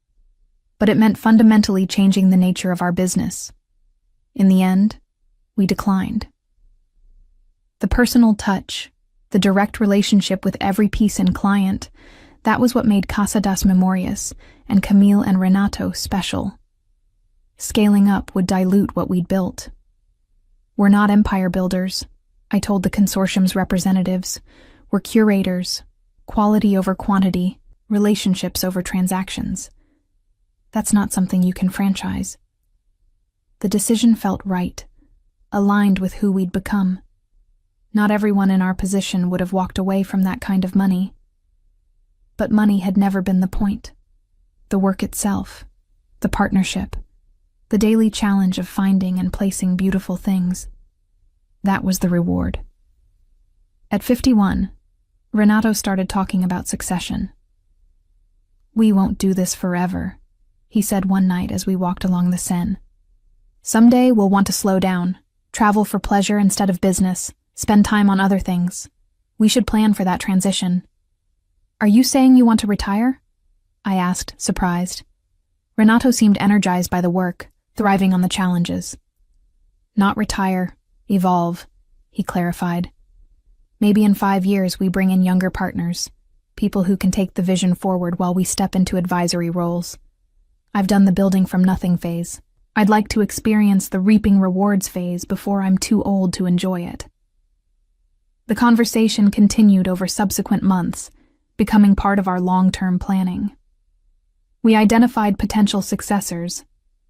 But it meant fundamentally changing the nature of our business. In the end, we declined. The personal touch, the direct relationship with every piece and client, that was what made Casa das Memorias and Camille and Renato special. Scaling up would dilute what we'd built. "We're not empire builders," I told the consortium's representatives. "We're curators, quality over quantity, relationships over transactions. That's not something you can franchise." The decision felt right, aligned with who we'd become. Not everyone in our position would have walked away from that kind of money. But money had never been the point. The work itself, the partnership, the daily challenge of finding and placing beautiful things. That was the reward. At 51, Renato started talking about succession. "We won't do this forever," he said one night as we walked along the Seine. "Someday we'll want to slow down, travel for pleasure instead of business, spend time on other things. We should plan for that transition." "Are you saying you want to retire?" I asked, surprised. Renato seemed energized by the work, thriving on the challenges. "Not retire, evolve," he clarified. "Maybe in 5 years we bring in younger partners, people who can take the vision forward while we step into advisory roles. I've done the building from nothing phase. I'd like to experience the reaping rewards phase before I'm too old to enjoy it." The conversation continued over subsequent months, becoming part of our long-term planning. We identified potential successors,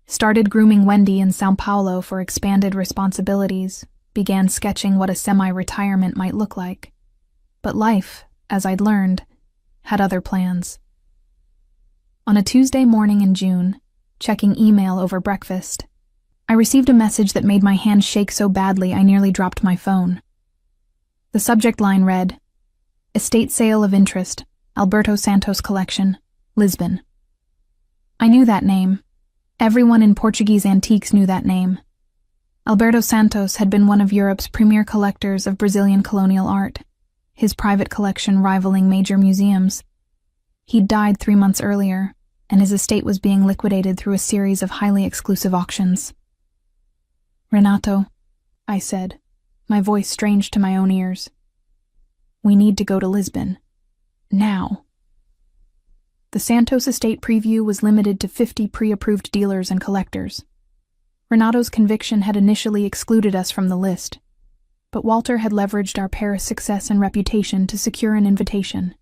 started grooming Wendy in São Paulo for expanded responsibilities, began sketching what a semi-retirement might look like. But life, as I'd learned, had other plans. On a Tuesday morning in June, checking email over breakfast, I received a message that made my hand shake so badly I nearly dropped my phone. The subject line read, "Estate sale of interest, Alberto Santos collection, Lisbon." I knew that name. Everyone in Portuguese antiques knew that name. Alberto Santos had been one of Europe's premier collectors of Brazilian colonial art, his private collection rivaling major museums. He'd died 3 months earlier, and his estate was being liquidated through a series of highly exclusive auctions. "Renato," I said, my voice strange to my own ears. "We need to go to Lisbon. Now." The Santos estate preview was limited to 50 pre-approved dealers and collectors. Renato's conviction had initially excluded us from the list, but Walter had leveraged our Paris success and reputation to secure an invitation.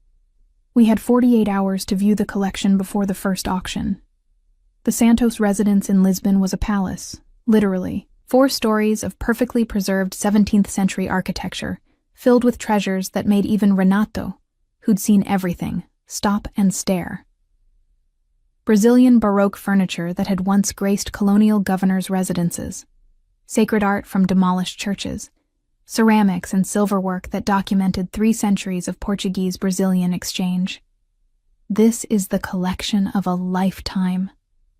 We had 48 hours to view the collection before the first auction. The Santos residence in Lisbon was a palace, literally, 4 stories of perfectly preserved 17th century architecture, filled with treasures that made even Renato, who'd seen everything, stop and stare. Brazilian Baroque furniture that had once graced colonial governors' residences, sacred art from demolished churches, ceramics and silverwork that documented 3 centuries of Portuguese-Brazilian exchange. "This is the collection of a lifetime,"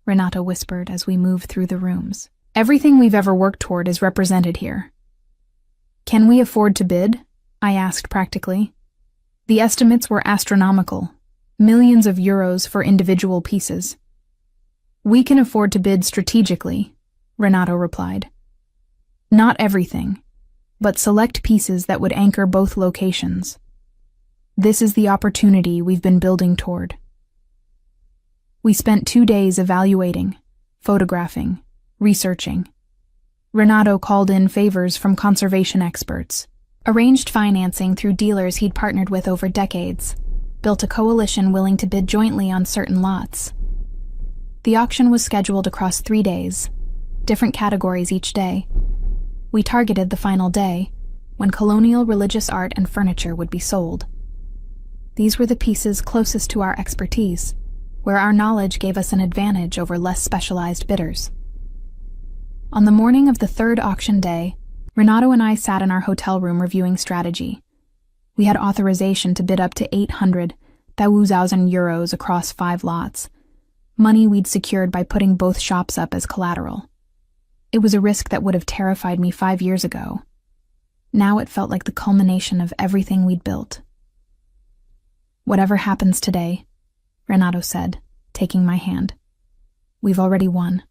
Renato whispered as we moved through the rooms. "Everything we've ever worked toward is represented here." "Can we afford to bid?" I asked practically. The estimates were astronomical, millions of euros for individual pieces. "We can afford to bid strategically," Renato replied. "Not everything, but select pieces that would anchor both locations. This is the opportunity we've been building toward." We spent 2 days evaluating, photographing, researching. Renato called in favors from conservation experts, arranged financing through dealers he'd partnered with over decades, built a coalition willing to bid jointly on certain lots. The auction was scheduled across 3 days, different categories each day. We targeted the final day, when colonial religious art and furniture would be sold. These were the pieces closest to our expertise, where our knowledge gave us an advantage over less specialized bidders. On the morning of the 3rd auction day, Renato and I sat in our hotel room reviewing strategy. We had authorization to bid up to 800,000 euros across 5 lots, money we'd secured by putting both shops up as collateral. It was a risk that would have terrified me 5 years ago. Now it felt like the culmination of everything we'd built. "Whatever happens today," Renato said, taking my hand, "we've already won.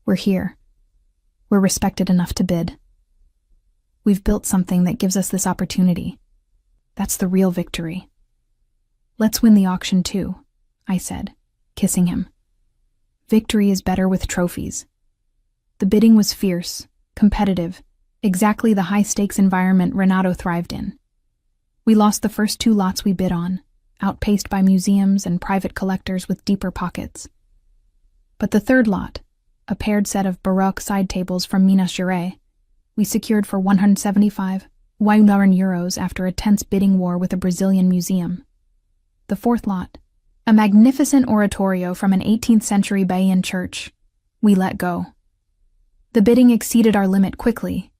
We're here. We're respected enough to bid. We've built something that gives us this opportunity. That's the real victory. Let's win the auction too," I said, kissing him. Victory is better with trophies. The bidding was fierce, competitive, exactly the high-stakes environment Renato thrived in. We lost the first 2 lots we bid on, outpaced by museums and private collectors with deeper pockets. But the 3rd lot, a paired set of Baroque side tables from Minas Gerais, we secured for 175,000 euros after a tense bidding war with a Brazilian museum. The 4th lot, a magnificent oratorio from an 18th century Bahian church, we let go. The bidding exceeded our limit quickly,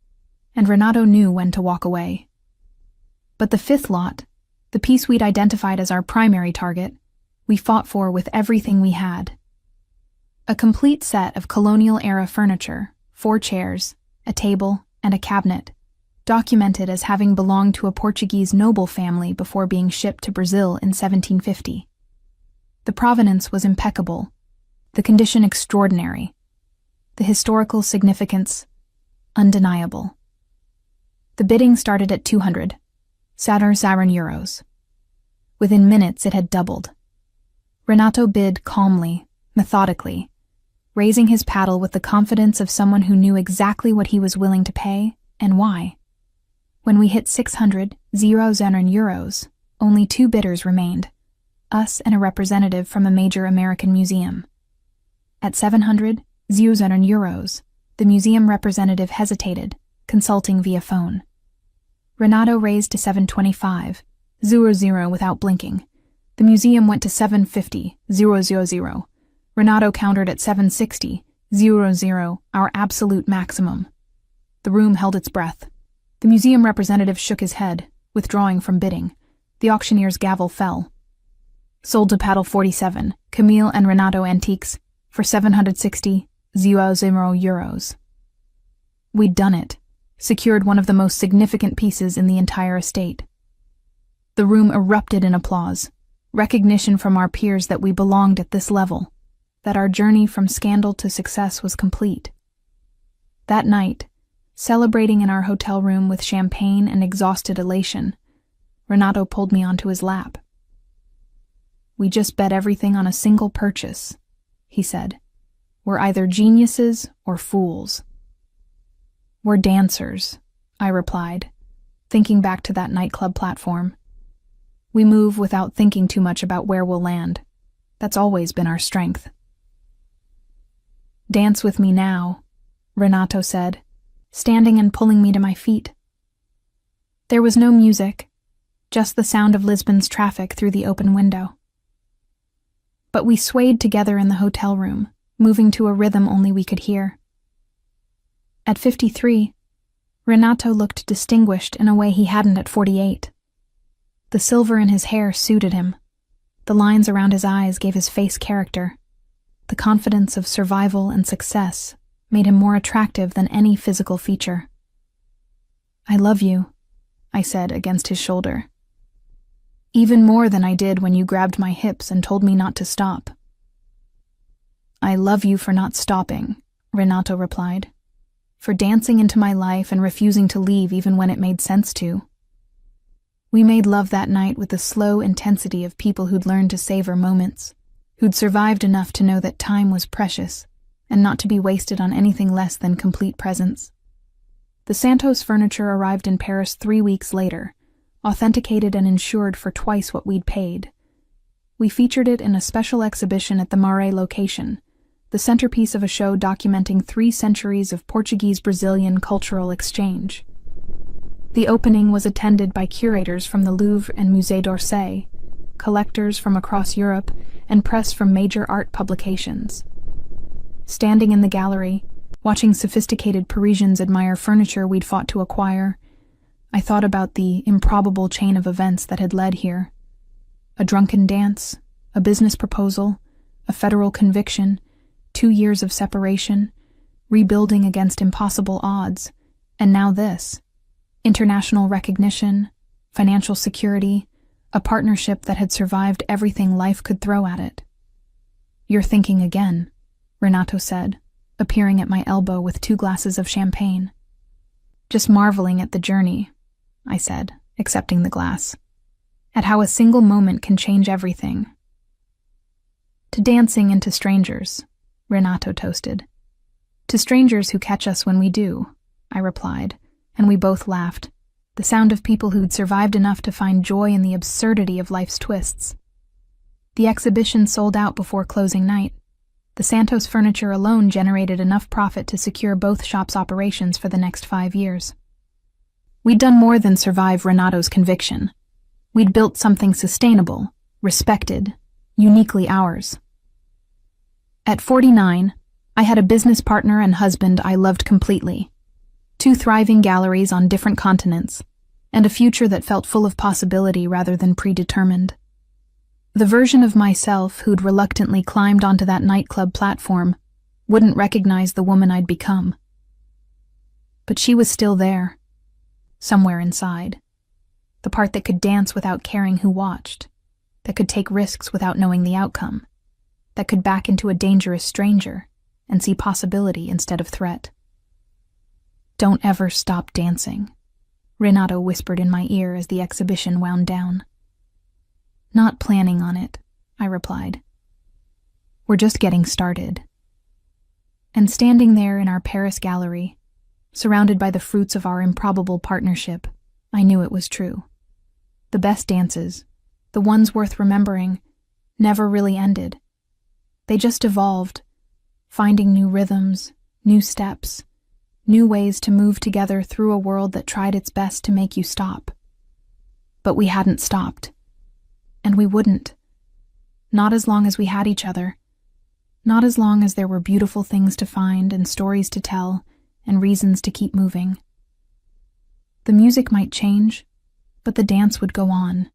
and Renato knew when to walk away. But the fifth lot, the piece we'd identified as our primary target, we fought for with everything we had. A complete set of colonial-era furniture, 4 chairs, a table, and a cabinet, documented as having belonged to a Portuguese noble family before being shipped to Brazil in 1750. The provenance was impeccable, the condition extraordinary, the historical significance undeniable. The bidding started at 200 €. Within minutes it had doubled. Renato bid calmly, methodically, raising his paddle with the confidence of someone who knew exactly what he was willing to pay and why. When we hit 600,000 euros, only 2 bidders remained, us and a representative from a major American museum. At 700,000 euros, the museum representative hesitated, consulting via phone. Renato raised to 725,000 without blinking. The museum went to 750,000. Renato countered at 760,000, our absolute maximum. The room held its breath. The museum representative shook his head, withdrawing from bidding. The auctioneer's gavel fell. Sold to Paddle 47, Camille and Renato Antiques, for 760,000 euros. We'd done it, secured one of the most significant pieces in the entire estate. The room erupted in applause, recognition from our peers that we belonged at this level, that our journey from scandal to success was complete. That night, celebrating in our hotel room with champagne and exhausted elation, Renato pulled me onto his lap. "We just bet everything on a single purchase," he said. "We're either geniuses or fools." "We're dancers," I replied, thinking back to that nightclub platform. "We move without thinking too much about where we'll land. That's always been our strength." "Dance with me now," Renato said, standing and pulling me to my feet. There was no music, just the sound of Lisbon's traffic through the open window. But we swayed together in the hotel room, moving to a rhythm only we could hear. At 53, Renato looked distinguished in a way he hadn't at 48. The silver in his hair suited him. The lines around his eyes gave his face character. The confidence of survival and success made him more attractive than any physical feature. "I love you," I said against his shoulder. "Even more than I did when you grabbed my hips and told me not to stop." "I love you for not stopping," Renato replied, "for dancing into my life and refusing to leave even when it made sense to." We made love that night with the slow intensity of people who'd learned to savor moments, who'd survived enough to know that time was precious and not to be wasted on anything less than complete presence. The Santos furniture arrived in Paris 3 weeks later, authenticated and insured for twice what we'd paid. We featured it in a special exhibition at the Marais location, the centerpiece of a show documenting 3 centuries of Portuguese-Brazilian cultural exchange. The opening was attended by curators from the Louvre and Musée d'Orsay, collectors from across Europe, and press from major art publications. Standing in the gallery, watching sophisticated Parisians admire furniture we'd fought to acquire, I thought about the improbable chain of events that had led here. A drunken dance, a business proposal, a federal conviction, 2 years of separation, rebuilding against impossible odds, and now this. International recognition, financial security, a partnership that had survived everything life could throw at it. "You're thinking again," Renato said, appearing at my elbow with 2 glasses of champagne. "Just marveling at the journey," I said, accepting the glass. "At how a single moment can change everything." "To dancing and to strangers," Renato toasted. "To strangers who catch us when we do," I replied, and we both laughed, the sound of people who'd survived enough to find joy in the absurdity of life's twists. The exhibition sold out before closing night. The Santos furniture alone generated enough profit to secure both shops' operations for the next 5 years. We'd done more than survive Renato's conviction. We'd built something sustainable, respected, uniquely ours. At 49, I had a business partner and husband I loved completely. 2 thriving galleries on different continents, and a future that felt full of possibility rather than predetermined. The version of myself who'd reluctantly climbed onto that nightclub platform wouldn't recognize the woman I'd become. But she was still there, somewhere inside. The part that could dance without caring who watched, that could take risks without knowing the outcome, that could back into a dangerous stranger and see possibility instead of threat. "Don't ever stop dancing," Renato whispered in my ear as the exhibition wound down. "Not planning on it," I replied. "We're just getting started." And standing there in our Paris gallery, surrounded by the fruits of our improbable partnership, I knew it was true. The best dances, the ones worth remembering, never really ended. They just evolved, finding new rhythms, new steps, new ways to move together through a world that tried its best to make you stop. But we hadn't stopped. And we wouldn't. Not as long as we had each other. Not as long as there were beautiful things to find and stories to tell and reasons to keep moving. The music might change, but the dance would go on.